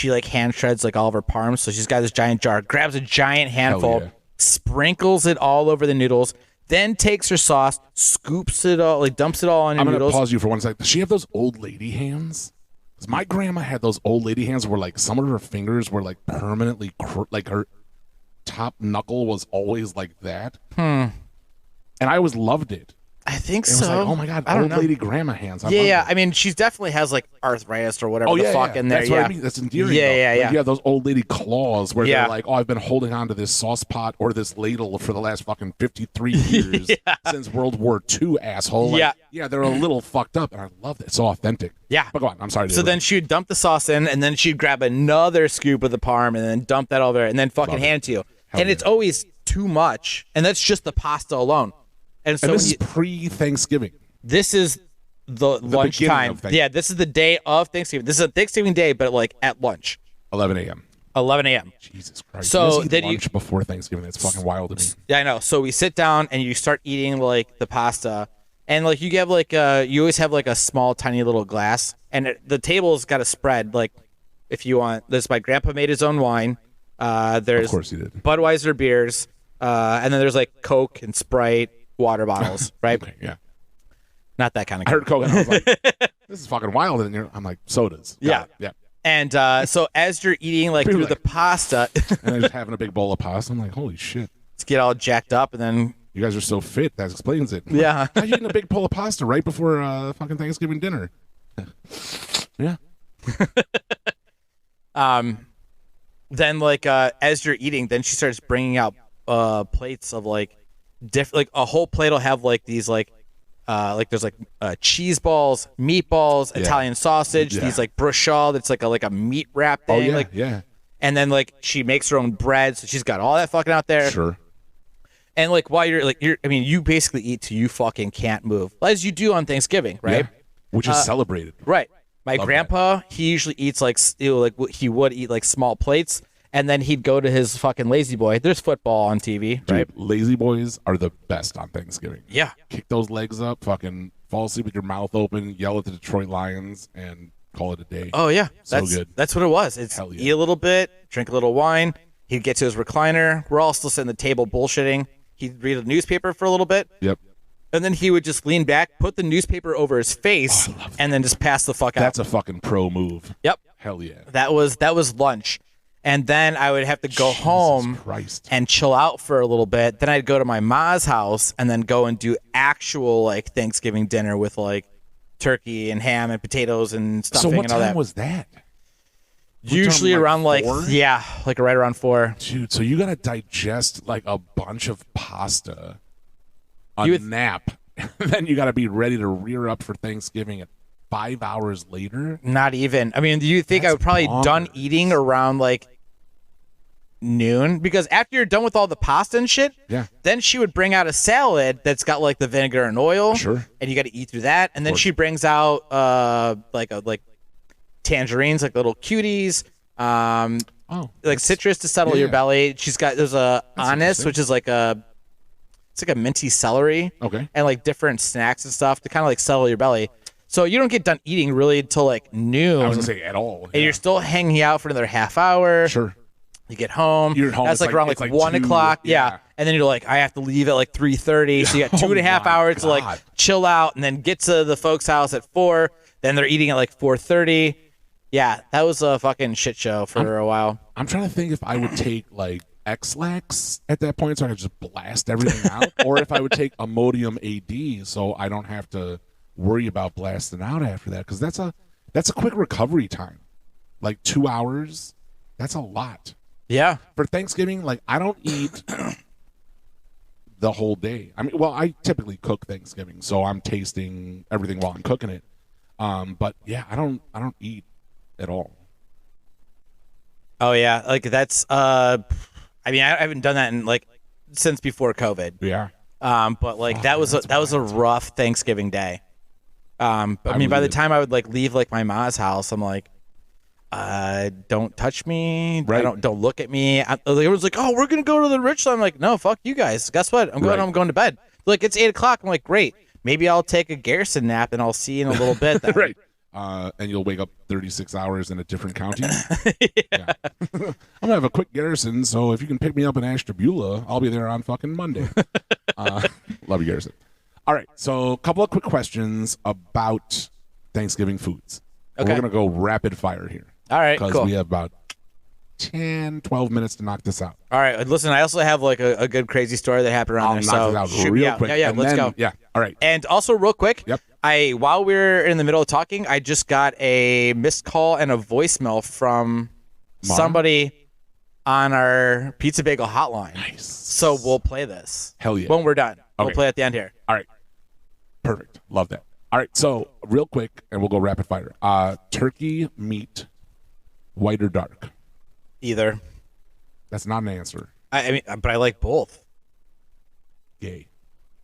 like hand shreds like all of her parms. So she's got this giant jar, grabs a giant handful, sprinkles it all over the noodles, then takes her sauce, scoops it all, like dumps it all on your noodles. I'm going to pause you for 1 second. Does she have those old lady hands? 'Cause my grandma had those old lady hands where like some of her fingers were like permanently like her top knuckle was always like that. And I always loved it. I think It so. was like, oh my god, I don't old know. lady grandma hands. I Yeah, love yeah. it. I mean, she definitely has like arthritis or whatever Oh the yeah, fuck yeah. in there. That's yeah. what I mean. That's endearing. Yeah, though. yeah, Like, yeah. you have those old lady claws where Yeah. they're like, oh, I've been holding on to this sauce pot or this ladle for the last fucking 53 years since World War II, asshole. Like, Yeah. yeah, they're a little fucked up, and I love that. It's so authentic. Yeah. But go on. I'm sorry. So then she'd dump the sauce in, and then she'd grab another scoop of the parm, and then dump that over, and then fucking Love it. hand it to you. Hell And yeah. it's always too much, and that's just the pasta alone. And so and this is you- pre-Thanksgiving. this is the lunchtime. of Thanksgiving. Yeah, this is the day of Thanksgiving. This is a Thanksgiving day, but like at lunch, 11 a.m. 11 a.m. Jesus Christ. So You guys eat then you- lunch before Thanksgiving. That's fucking wild to me. Yeah, I know. So we sit down and you start eating like the pasta, and like you get like you always have like a small, tiny little glass, and the table's got a spread. Like if you want, this my grandpa made his own wine. There's Of course he did. Budweiser beers, and then there's like Coke and Sprite, water bottles, right? Okay, yeah. Not that kind of. I heard Coke and I was like, this is fucking wild. And I'm like, sodas. Got Yeah. it. Yeah. And so as you're eating like People through like- the pasta, And then just having a big bowl of pasta. I'm like, holy shit. to get all jacked up, and then You guys are so fit. That explains it. Yeah. How you eating a big bowl of pasta right before fucking Thanksgiving dinner? Yeah. then like as you're eating, then she starts bringing out plates of like like a whole plate will have like these like there's like cheese balls, meatballs, Yeah. Italian sausage, Yeah. these like bruschetta that's like a meat wrap Oh, thing, yeah. like Yeah. and then like she makes her own bread, so she's got all that fucking out there. Sure. And like while you're I mean, you basically eat till you fucking can't move, as you do on Thanksgiving, right? Yeah. Which is celebrated. Right. My Love grandpa, he usually eats like he would eat like small plates, and then he'd go to his fucking lazy boy. There's football on TV, right? Dude, lazy boys are the best on Thanksgiving. Yeah. Kick those legs up, fucking fall asleep with your mouth open, yell at the Detroit Lions, and call it a day. Oh yeah, So that's good. That's what it was. It's Hell yeah. eat a little bit, drink a little wine. He'd get to his recliner. We're all still sitting at the table bullshitting. He'd read a newspaper for a little bit, Yep. and then he would just lean back, put the newspaper over his face, and then just pass the fuck out. That's a fucking pro move. Yep. Hell yeah. That was lunch, and then I would have to go home Christ. and chill out for a little bit. Then I'd go to my ma's house and then go and do actual like Thanksgiving dinner with like turkey and ham and potatoes and So stuffing what and all time that. was that? Usually like around like 4? yeah, like right around 4. Dude, so you gotta digest like a bunch of pasta, a You would- nap, and then you gotta be ready to rear up for Thanksgiving at 5 hours later. Not even. I mean, do you think I That's would probably done bonkers. eating around like noon? Because after you're done with all the pasta and shit, Yeah. then she would bring out a salad that's got like the vinegar and oil. Sure. And you got to eat through that. And then course. she brings out like tangerines, like little cuties, Oh, like citrus to settle yeah, your yeah. belly. There's a anise, interesting. which is like it's like a minty celery. Okay. And like different snacks and stuff to kind of like settle your belly. So you don't get done eating really until like noon. I was gonna say at all. And yeah. you're still hanging out for another half hour. Sure. You get home. You're home, That's it's like around like- like it's like 1 2, o'clock. Yeah. yeah. And then you're like, I have to leave at like 3:30. So you got 2.5 my hours to like God. chill out and then get to the folks' house at 4. Then they're eating at like 4:30. Yeah, that was a fucking shit show for a while. I'm trying to think if I would take like X-Lax at that point so I could just blast everything out, or if I would take Imodium AD so I don't have to worry about blasting out after that, because that's a quick recovery time, like 2 hours. That's a lot Yeah. for Thanksgiving. Like I don't eat the whole day. I mean, well, I typically cook Thanksgiving, so I'm tasting everything while I'm cooking it. But yeah, I don't eat at all. Oh yeah, like that's I mean, I haven't done that in like since before COVID. Yeah. But like that was a rough Thanksgiving day. I mean, by the time I would like leave like my ma's house, I'm like, don't touch me. Right. Don't look at me. Everyone's like, oh, we're gonna go to the rich side. I'm like, no, fuck you guys. Guess what? I'm going. Right. I'm going to bed. Like it's 8 o'clock. I'm like, great. Maybe I'll take a Garrison nap and I'll see you in a little bit. Then. Right. And you'll wake up 36 hours in a different county. Yeah. I'm gonna have a quick Garrison, so if you can pick me up in Ashtabula, I'll be there on fucking Monday. Love you, Garrison. All right, so a couple of quick questions about Thanksgiving foods. Okay. We're going to go rapid fire here. All right, Because cool. we have about 10, 12 minutes to knock this out. All right, listen, I also have like a good crazy story that happened around I'll there. knock So this out shoot me real out. quick. Yeah, and let's then, go. Yeah, all right. And also, real quick, Yep. while we were in the middle of talking, I just got a missed call and a voicemail from somebody on our Pizza Bagel hotline. Nice. So we'll play this. Hell yeah. When we're done. We'll Okay. play at the end here. All right. Perfect. Love that. All right. So real quick, and we'll go rapid fire. Turkey meat, white or dark? Either. That's not an answer. I mean, but I like both. Gay.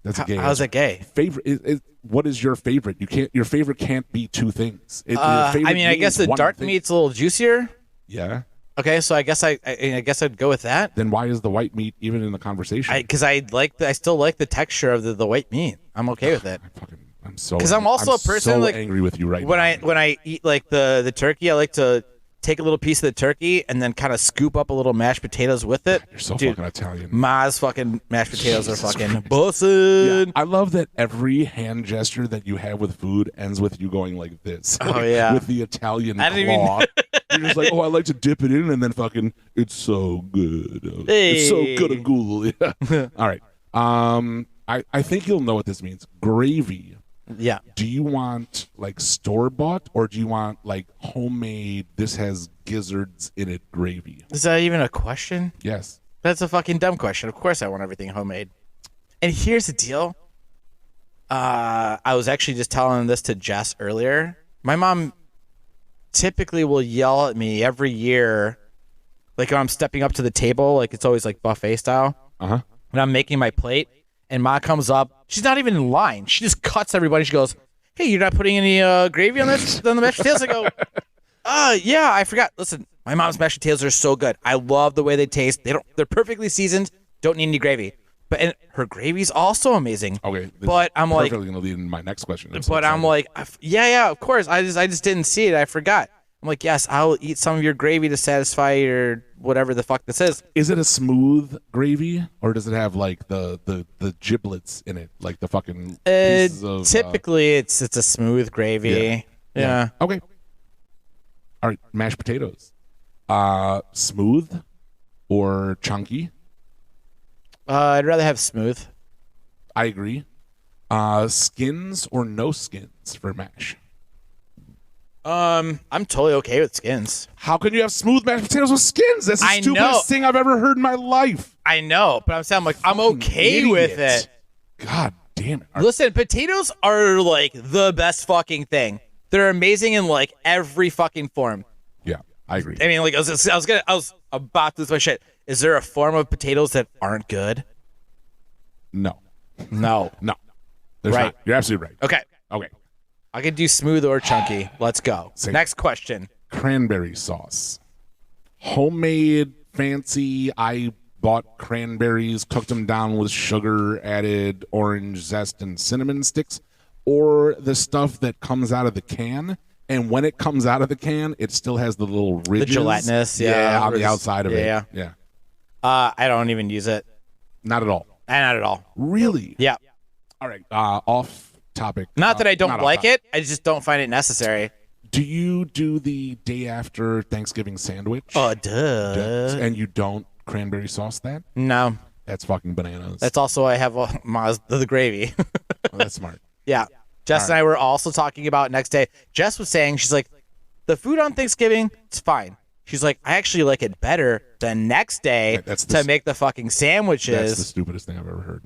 That's a gay How's answer. that gay? Favorite? What is your favorite? You can't. Your favorite can't be two things. Your favorite I mean, I guess means the one dark thing. meat's a little juicier. Yeah. Okay, so I guess I guess I'd go with that. Then why is the white meat even in the conversation? Because I still like the texture of the white meat. I'm okay with it. I'm so. 'Cause I'm also a person, so like, angry with you right When now. I eat like the turkey, I like to take a little piece of the turkey and then kind of scoop up a little mashed potatoes with it. You're so Dude, fucking Italian. Ma's fucking mashed potatoes are Jesus fucking Christ. bussin'. Yeah, I love that every hand gesture that you have with food ends with you going like this. Oh, yeah. With the Italian I didn't claw. You're just like, oh, I like to dip it in, and then fucking, it's so good. It's so Hey. good a ghoul. Yeah. All right. I think you'll know what this means. Gravy. Yeah. Do you want like store bought, or do you want like homemade? This has gizzards in it gravy. Is that even a question? Yes. That's a fucking dumb question. Of course I want everything homemade. And here's the deal. I was actually just telling this to Jess earlier. My mom typically will yell at me every year, like when I'm stepping up to the table, like it's always like buffet style. Uh-huh. And I'm making my plate, and Ma comes up. She's not even in line. She just cuts everybody. She goes, "Hey, you're not putting any gravy on this on the mashed potatoes?" I go, yeah, I forgot. Listen, my mom's mashed potatoes are so good. I love the way they taste. They're perfectly seasoned. Don't need any gravy. But and her gravy's also amazing. Okay. This But is I'm like, perfectly going to lead into my next question. So but I'm excited. like, yeah, of course. I just didn't see it. I forgot. I'm like, yes, I'll eat some of your gravy to satisfy your whatever the fuck this is. Is it a smooth gravy, or does it have like the giblets in it, like the fucking pieces of? Typically, it's a smooth gravy. Yeah. Okay. All right, mashed potatoes. Smooth or chunky? I'd rather have smooth. I agree. Skins or no skins for mash? I'm totally okay with skins. How can you have smooth mashed potatoes with skins? That's the I stupidest know. thing I've ever heard in my life. I know, but I'm saying I'm okay with it. God damn it. All right. Listen, potatoes are like the best fucking thing. They're amazing in like every fucking form. Yeah, I agree. I mean, like I was about to lose my shit. Is there a form of potatoes that aren't good? No. No. There's Right. not. You're absolutely right. Okay. Okay. I could do smooth or chunky. Let's go. Same. Next question. Cranberry sauce. Homemade, fancy. I bought cranberries, cooked them down with sugar, added orange zest and cinnamon sticks, or the stuff that comes out of the can. And when it comes out of the can, it still has the little ridges. The gelatinous, yeah. on the Ridges. outside of Yeah. it. Yeah. I don't even use it. Not at all. Not at all. Really? Yeah. All right. Off topic. Not that I don't not off like topic. it. I just don't find it necessary. Do you do the day after Thanksgiving sandwich? Oh, duh. And you don't cranberry sauce that? No. That's fucking bananas. That's also why I have the gravy. Oh, that's smart. Yeah. Jess and I were also talking about next day. Jess was saying, she's like, the food on Thanksgiving, it's fine. She's like, I actually like it better the next day Right, that's the to make the fucking That's the sandwiches. stupidest thing I've ever heard.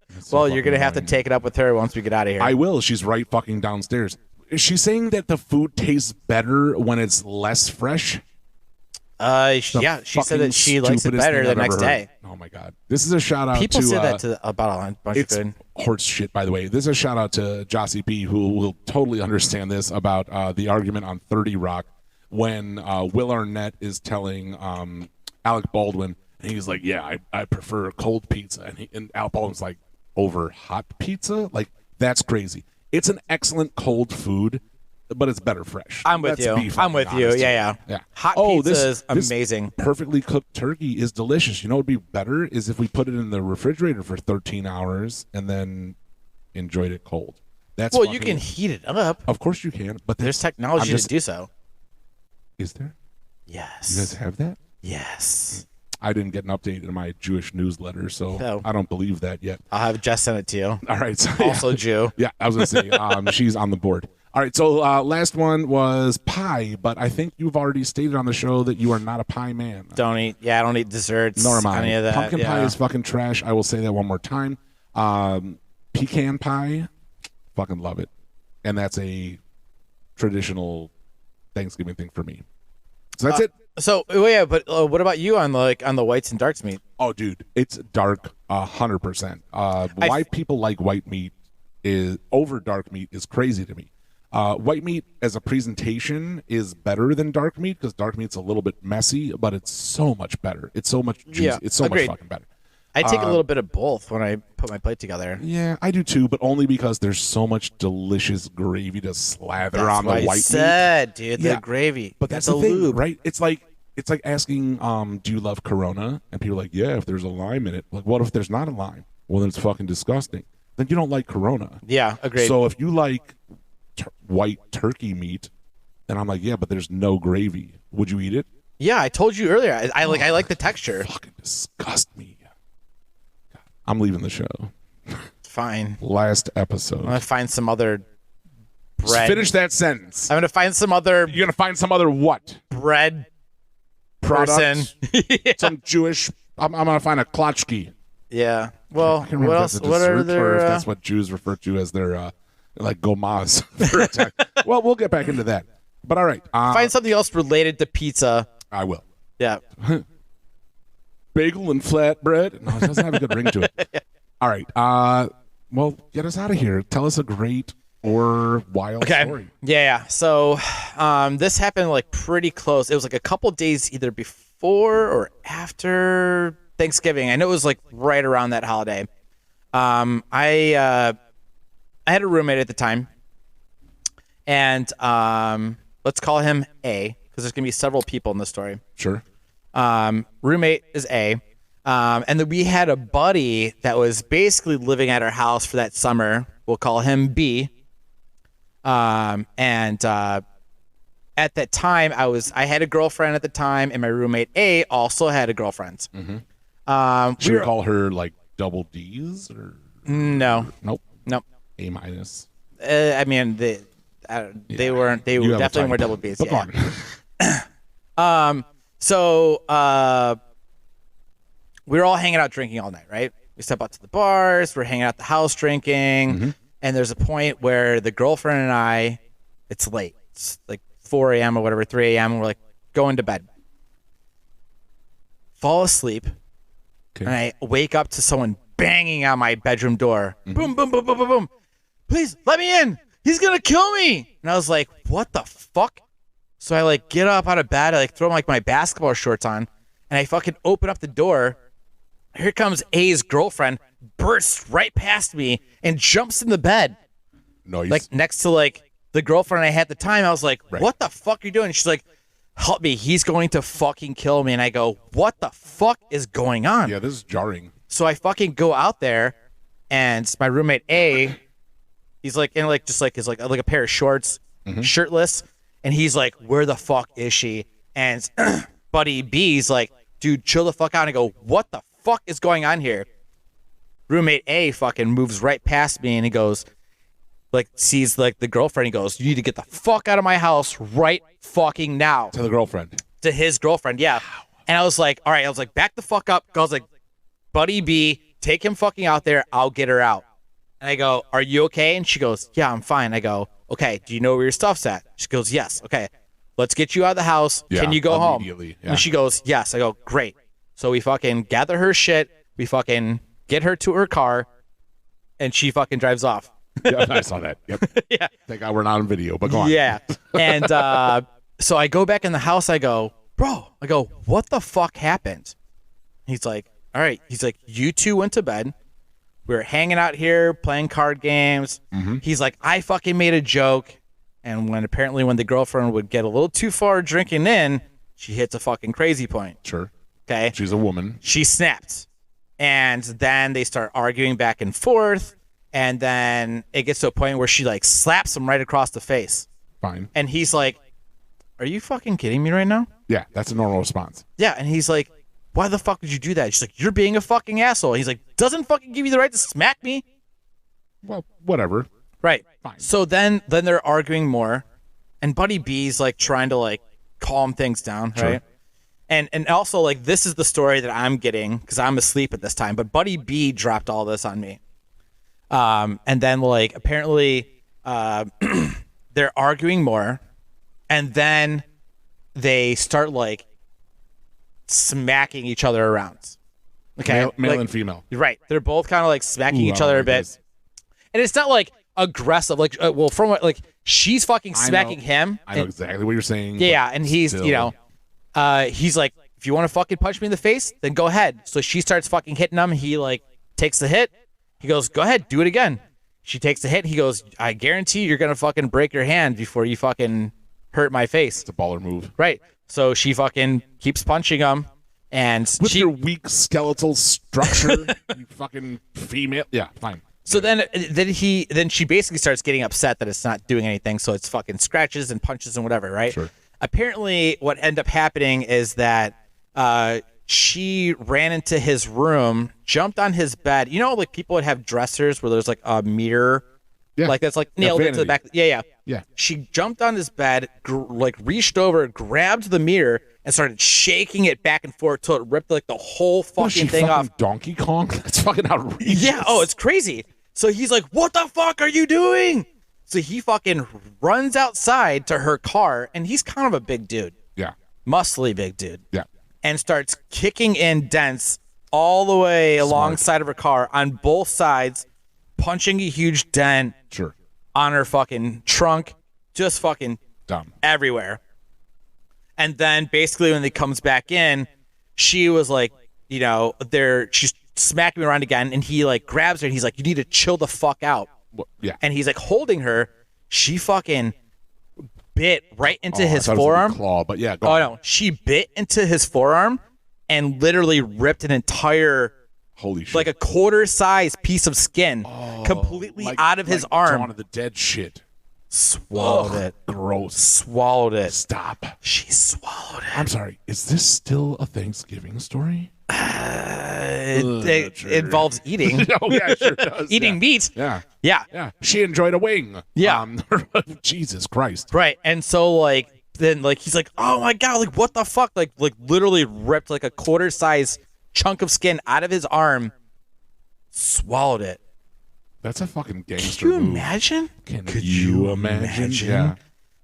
That's so Well, you're going to fucking have to annoying. take it up with her once we get out of here. I will. She's right fucking downstairs. Is she saying that the food tastes better when it's less fresh? Yeah, she said Fucking that she likes it stupidest better thing the I've next ever heard. day. Oh my god! This is a shout out People to. say that about a bunch of It's food. horse shit, by the way. This is a shout out to Jossie P, who will totally understand this about the argument on 30 Rock when Will Arnett is telling Alec Baldwin, and he's like, "Yeah, I prefer cold pizza," and Alec Baldwin's like, "Over hot pizza? Like that's crazy." It's an excellent cold food, but it's better fresh. I'm with Let's you. be I'm fucking with you. honest Yeah. here. Hot Oh, pizza is this amazing. perfectly cooked turkey is delicious. You know what would be better is if we put it in the refrigerator for 13 hours and then enjoyed it cold. That's Well, you fucking- can heat it up. Of course you can, but There's technology to do so. Is there? Yes. You guys have that? Yes. I didn't get an update in my Jewish newsletter, so No. I don't believe that yet. I'll have Jess send it to you. All right. So, Also Jew. yeah, I was going to say she's on the board. All right. So last one was pie, but I think you've already stated on the show that you are not a pie man. I don't eat desserts. Nor am I. Any of that. Pumpkin pie yeah. is fucking trash. I will say that one more time. Pecan pie, fucking love it. And that's a traditional Thanksgiving thing for me. So that's it. So yeah, but what about you on the whites and darks meat? Oh, dude, it's dark 100%. Why people like white meat is over dark meat is crazy to me. White meat as a presentation is better than dark meat because dark meat's a little bit messy, but it's so much better. It's so much juicy. Yeah, it's so agreed. much fucking better. I take a little bit of both when I put my plate together. Yeah, I do too, but only because there's so much delicious gravy to slather That's on the what white I meat. said, dude. Yeah. The gravy. But that's a the thing, lube. right? It's like asking, do you love Corona? And people are like, yeah, if there's a lime in it. Like, what if there's not a lime? Well, then it's fucking disgusting. Then you don't like Corona. Yeah, agreed. So if you like white turkey meat, then I'm like, yeah, but there's no gravy. Would you eat it? Yeah, I told you earlier. I like the texture. Fucking disgust me. I'm leaving the show. Fine. Last episode. I'm gonna find some other Just bread. finish that sentence. I'm gonna find some other You're gonna find some other what? bread Product? person. Some Jewish. I'm gonna find a klotchki. Yeah. Well, I can't remember what if else? that's a What are dessert or if their? that's what Jews refer to as their like gomaz. for a time. Well, we'll get back into that. But all right, Find something else related to pizza. I will. Yeah. Bagel and flatbread. No, it doesn't have a good ring to it. All right. Well, get us out of here. Tell us a great or wild story. Yeah. So, this happened like pretty close. It was like a couple days either before or after Thanksgiving. I know it was like right around that holiday. I had a roommate at the time, and let's call him A because there's gonna be several people in the story. Sure. Roommate is A. And then we had a buddy that was basically living at our house for that summer. We'll call him B. At that time, I had a girlfriend at the time, and my roommate A also had a girlfriend. Mm-hmm. Should we call her like double D's or No, nope? nope. A minus. I mean, they weren't. They You have a definitely type. were double B's. But Yeah. go on. So we were all hanging out drinking all night, right? We step out to the bars, we're hanging out at the house drinking, and there's a point where the girlfriend and I, it's late. It's like 4 a.m. or whatever, 3 a.m., and we're like going to bed. Fall asleep, and I wake up to someone banging on my bedroom door. Boom, boom, boom, boom, boom, boom. Please, let me in. He's going to kill me. And I was like, what the fuck? So I like get up out of bed, I like throw like my basketball shorts on, and I fucking open up the door. Here comes A's girlfriend, bursts right past me and jumps in the bed. Nice. Like next to like the girlfriend I had at the time. I was like, what the fuck are you doing? She's like, help me. He's going to fucking kill me. And I go, what the fuck is going on? Yeah, this is jarring. So I fucking go out there, and my roommate A, he's like in like just like his like a pair of shorts, shirtless. And he's like, where the fuck is she? And buddy B's like, dude, chill the fuck out. And I go, what the fuck is going on here? Roommate A fucking moves right past me and he goes, like, sees like the girlfriend. He goes, you need to get the fuck out of my house right fucking now. To the girlfriend. To his girlfriend, yeah. And I was like, all right. I was like, back the fuck up. I was like, buddy B, take him fucking out there. I'll get her out. And I go, are you okay? And she goes, yeah, I'm fine. I go, okay, do you know where your stuff's at? She goes, yes. Okay, let's get you out of the house. Yeah, Can you go home? immediately, yeah. And she goes, yes. I go, great. So we fucking gather her shit. We fucking get her to her car, and she fucking drives off. Yeah, I saw that. Yep. Yeah. Thank God we're not on video, but go on. Yeah. And so I go back in the house. I go, bro, what the fuck happened? He's like, all right. He's like, you two went to bed. We were hanging out here playing card games. He's like, I fucking made a joke. And when the girlfriend would get a little too far drinking in, she hits a fucking crazy point. Sure. Okay. She's a woman. She snapped. And then they start arguing back and forth. And then it gets to a point where she like slaps him right across the face. Fine. And he's like, "Are you fucking kidding me right now?" Yeah, that's a normal response. Yeah, and he's like, "Why the fuck did you do that?" She's like, "You're being a fucking asshole." He's like, "Doesn't fucking give you the right to smack me." Well, whatever. Right. Fine. So then they're arguing more, and Buddy B's like trying to like calm things down, Sure. right? And also like this is the story that I'm getting because I'm asleep at this time, but Buddy B dropped all this on me. And then like apparently they're arguing more, and then they start like smacking each other around. Okay, Male like, and female. right? They're both kind of like smacking Ooh, each I other a like bit, this. and it's not like aggressive. Like, well, from what like she's fucking smacking him. I know and- exactly what you're saying. yeah, but and he's still. he's like, if you want to fucking punch me in the face, then go ahead. So she starts fucking hitting him. He like takes the hit. He goes, go ahead, do it again. She takes the hit. He goes, I guarantee you're gonna fucking break your hand before you fucking hurt my face. It's a baller move. Right. So she fucking keeps punching him, and With she. your weak skeletal structure, you fucking female. Yeah, fine. So then she basically starts getting upset that it's not doing anything. So it's fucking scratches and punches and whatever, right? Sure. Apparently, what ended up happening is that she ran into his room, jumped on his bed. You know, like people would have dressers where there's like a mirror, Yeah. like that's like nailed into the vanity. back. Yeah. Yeah. She jumped on his bed, like reached over, grabbed the mirror, and started shaking it back and forth till it ripped like the whole Was she fucking thing fucking off. Donkey Kong? That's fucking outrageous. Yeah. Oh, it's crazy. So he's like, "What the fuck are you doing?" So he fucking runs outside to her car, and he's kind of a big dude, Yeah. muscly big dude, Yeah. and starts kicking in dents all the way alongside of her car on both sides, punching a huge dent Sure. on her fucking trunk, just fucking Dumb. everywhere. And then basically when he comes back in, she was like, you know, she's smacking me around again, and he like grabs her and he's like, you need to chill the fuck out. Well, yeah. And he's like holding her. She fucking bit right into I his thought it was gonna forearm. be claw, but yeah. Go Oh on. no, she bit into his forearm and literally ripped an entire Holy shit. like a quarter size piece of skin completely Like- out of his like arm. Dawn of the Dead shit. Swallowed it. Gross. Swallowed it. Stop. She swallowed it. I'm sorry. Is this still a Thanksgiving story? It Sure. involves eating. Oh yeah, it sure does. Eating yeah. meat. Yeah. Yeah. Yeah. She enjoyed a wing. Yeah. Jesus Christ. Right. And so like then like he's like, oh my god, like what the fuck? Like literally ripped like a quarter size chunk of skin out of his arm, swallowed it. That's a fucking gangster Could you move. imagine? Could you imagine? Yeah.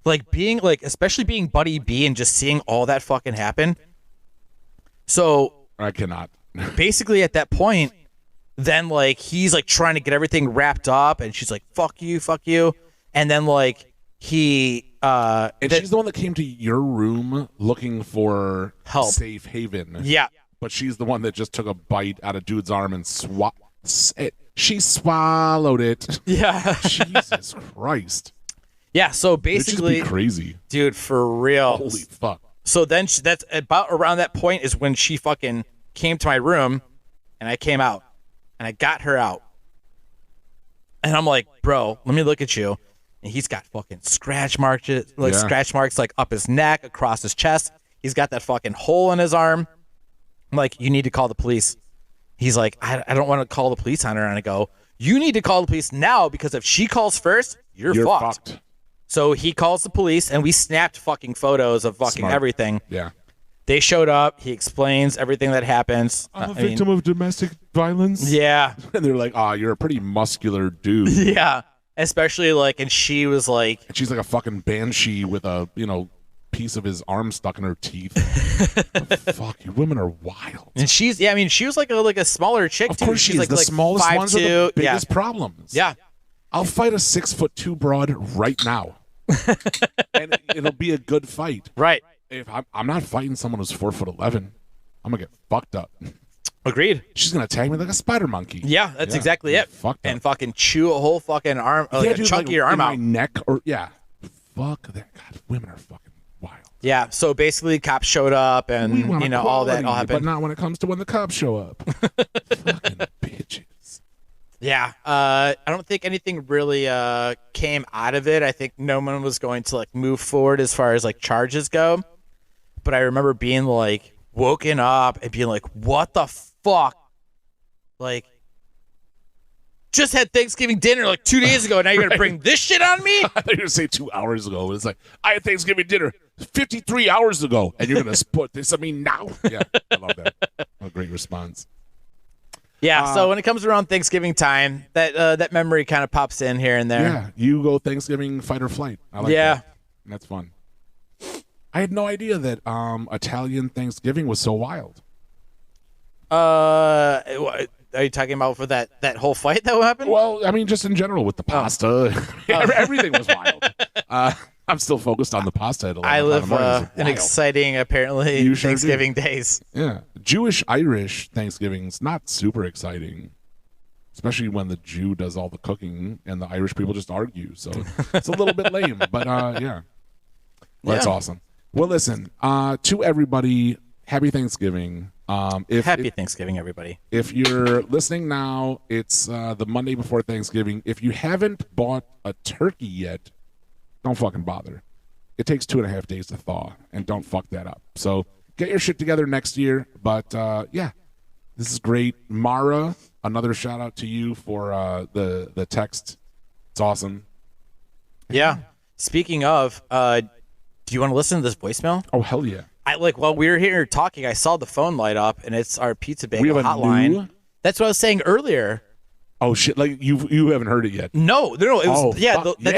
Like being like, especially being Buddy B and just seeing all that fucking happen. So I cannot. basically at that point, then like he's like trying to get everything wrapped up, and she's like, fuck you. And then like he And she's the one that came to your room looking for Help. safe haven. yeah. But she's the one that just took a bite out of dude's arm and she swallowed it. Yeah. Jesus Christ. Yeah, so It'd just basically, be crazy. dude, for real. Holy fuck. So then that's about around that point is when she fucking came to my room, and I came out, and I got her out. And I'm like, bro, let me look at you. And he's got fucking scratch marks like up his neck, across his chest. He's got that fucking hole in his arm. I'm like, you need to call the police. He's like, I don't want to call the police on her. And I go, you need to call the police now, because if she calls first, you're fucked. So he calls the police, and we snapped fucking photos of fucking Smart. everything. Yeah. They showed up. He explains everything that happens. I'm a I mean, victim of domestic violence. yeah. And they're like, you're a pretty muscular dude. Yeah. Especially like, and she was like, And she's like a fucking banshee with a, piece of his arm stuck in her teeth. Fuck, you women are wild. and she's, yeah, I mean, she was like a smaller chick Of too. course She's she's like the smallest 5'2". ones are the Yeah. biggest problems. Yeah. I'll fight a 6'2" broad right now. And it'll be a good fight. Right. If I'm not fighting someone who's 4'11", I'm gonna get fucked up. Agreed. She's gonna tag me like a spider monkey. Yeah, that's exactly it. Fucked up. And fucking chew a whole fucking arm, like a dude, chunk of your arm in out. my neck or Fuck that. God, women are fucking wild. Yeah. So basically, cops showed up, and We want all that equality, all but happened. not when it comes to when the cops show up. Fucking bitches. Yeah. I don't think anything really came out of it. I think no one was going to like move forward as far as like charges go. But I remember being like woken up and being like, "What the fuck?" Like, just had Thanksgiving dinner like 2 days ago. Now you're gonna bring this shit on me? I thought you were going to say 2 hours ago. It's like, I had Thanksgiving dinner 53 hours ago, and you're going to put this on me now? Yeah, I love that. A great response. Yeah. So when it comes around Thanksgiving time, that memory kind of pops in here and there. Yeah, you go Thanksgiving fight or flight. I like that. That's fun. I had no idea that Italian Thanksgiving was so wild. Are you talking about for that whole fight that happened? Well, I mean, just in general with the pasta. Everything was wild. I'm still focused on the pasta at 11 I live an exciting, apparently, Thanksgiving days. Yeah. Jewish-Irish Thanksgiving's not super exciting, especially when the Jew does all the cooking and the Irish people just argue. So it's a little bit lame, but yeah. Well, that's awesome. Well, listen, to everybody, happy Thanksgiving. Happy Thanksgiving, everybody. If you're listening now, it's the Monday before Thanksgiving. If you haven't bought a turkey yet, don't fucking bother. It takes 2.5 days to thaw, and don't fuck that up. So get your shit together next year. But yeah, this is great. Mara, another shout out to you for the text. It's awesome. Yeah. Speaking of, do you want to listen to this voicemail? Oh, hell yeah. While we were here talking, I saw the phone light up, and it's our Pizza Bagel We have a hotline. That's what I was saying earlier. Oh shit! Like you haven't heard it yet. No. It was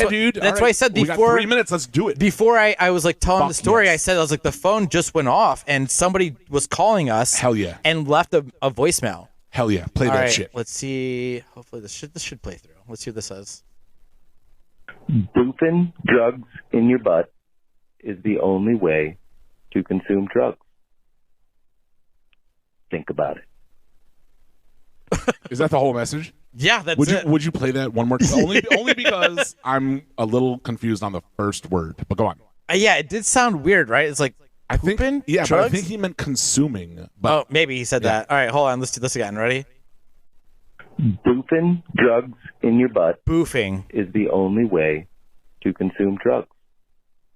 dude. That's what I said before. We got 3 minutes. Let's do it. Before I was like telling the story, yes. I said I was like the phone just went off, and somebody was calling us. Hell yeah. And left a voicemail. Hell yeah! Play that shit. Let's see. Hopefully this should play through. Let's see what this says. Boofing drugs in your butt is the only way to consume drugs. Think about it. Is that the whole message? Yeah, that's it. Would you play that one more time? Only because I'm a little confused on the first word. But go on. Yeah, it did sound weird, right? It's like I think drugs? but I think he meant consuming. But oh, maybe he said that. All right, hold on. Let's do this again. Ready? Boofing drugs in your butt Boofing is the only way to consume drugs.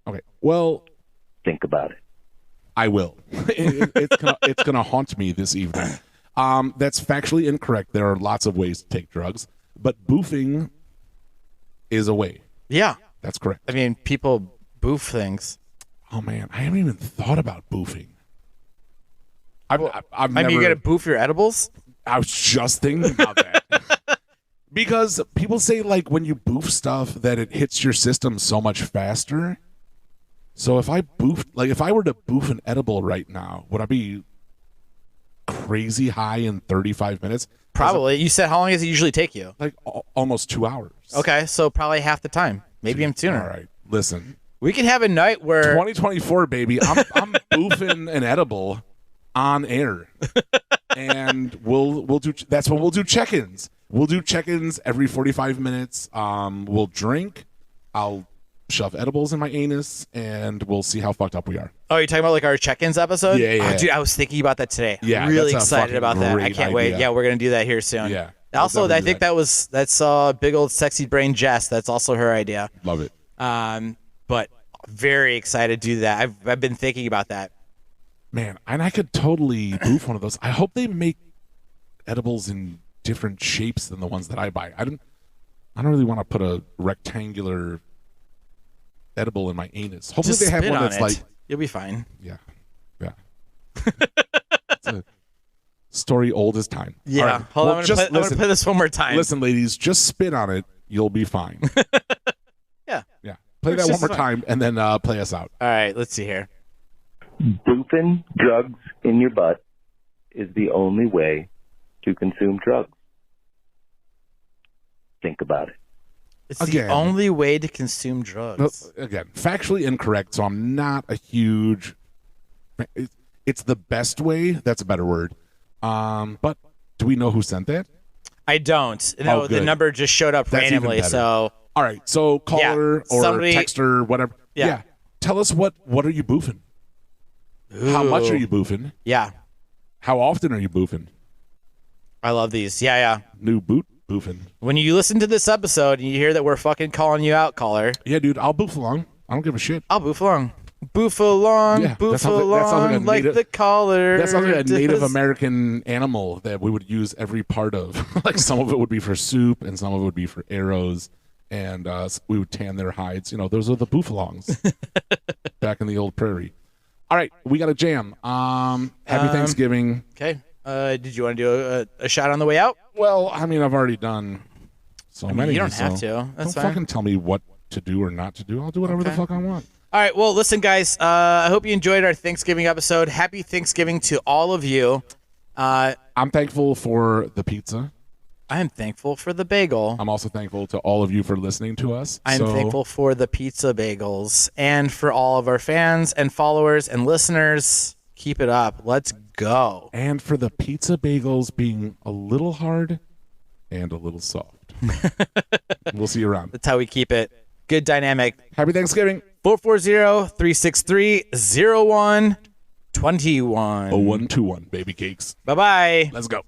Okay. Well, think about it. I will. It's gonna haunt me this evening. That's factually incorrect. There are lots of ways to take drugs, but boofing is a way. Yeah, that's correct. I mean, people boof things. Oh man, I haven't even thought about boofing. I've never, you got to boof your edibles. I was just thinking about that because people say like when you boof stuff that it hits your system so much faster. So if I were to boof an edible right now, would I be crazy high in 35 minutes? Probably. You said how long does it usually take you? Like almost 2 hours. Okay, so probably half the time. Maybe I'm sooner. All right, listen. We can have a night where 2024, baby. I'm boofing an edible on air, and we'll do. That's when we'll do check-ins. We'll do check-ins every 45 minutes. We'll drink. I'll shove edibles in my anus, and we'll see how fucked up we are. Oh, you're talking about like our check-ins episode? Yeah. Oh, dude, I was thinking about that today. Yeah, really that's a excited about that. I great can't wait. idea. Yeah, we're gonna do that here soon. Yeah. Also, We'll I think that's big old sexy brain Jess. That's also her idea. Love it. But very excited to do that. I've been thinking about that. Man, and I could totally boof one of those. I hope they make edibles in different shapes than the ones that I buy. I don't really want to put a rectangular edible in my anus. Hopefully Just they have spit one on that's it. like You'll be fine. yeah. It's a story old as time. Yeah. All right. Hold Well, on. I'm gonna play this one more time. Listen, ladies, just spit on it. You'll be fine. Yeah. Yeah. Play that one more time and then play us out. All right. Let's see here. Boofing drugs in your butt is the only way to consume drugs. Think about it. It's Again. the only way to consume drugs. Again, factually incorrect, so I'm not a huge... It's the best way. That's a better word. But do we know who sent that? I don't. No, the good. number just showed up That's even randomly. better. So All right, so caller or somebody- texter, whatever. Yeah. Tell us what are you boofing? How much are you boofing? Yeah, How often are you boofing? I love these. Yeah. New boot Boofing. When you listen to this episode and you hear that we're fucking calling you out, caller, Yeah, dude, I'll boof along. I don't give a shit. I'll boof along. Boof along, Yeah, boof that sounds along, like like the caller. That sounds like a Native does. American animal that we would use every part of. Like some of it would be for soup, and some of it would be for arrows, and we would tan their hides. Those are the boofalongs back in the old prairie. All right, we got a jam. Happy Thanksgiving. Okay. Did you want to do a shot on the way out? Well, I mean, I've already done so many. You don't have to. That's don't fine. fucking tell me what to do or not to do. I'll do whatever the fuck I want. All right. Well, listen, guys. I hope you enjoyed our Thanksgiving episode. Happy Thanksgiving to all of you. I'm thankful for the pizza. I am thankful for the bagel. I'm also thankful to all of you for listening to us. I'm thankful for the pizza bagels and for all of our fans and followers and listeners. Keep it up. Let's go. And for the pizza bagels being a little hard and a little soft. We'll see you around. That's how we keep it. Good dynamic. Happy Thanksgiving. 440-363-0121. 0121, baby cakes. Bye-bye. Let's go.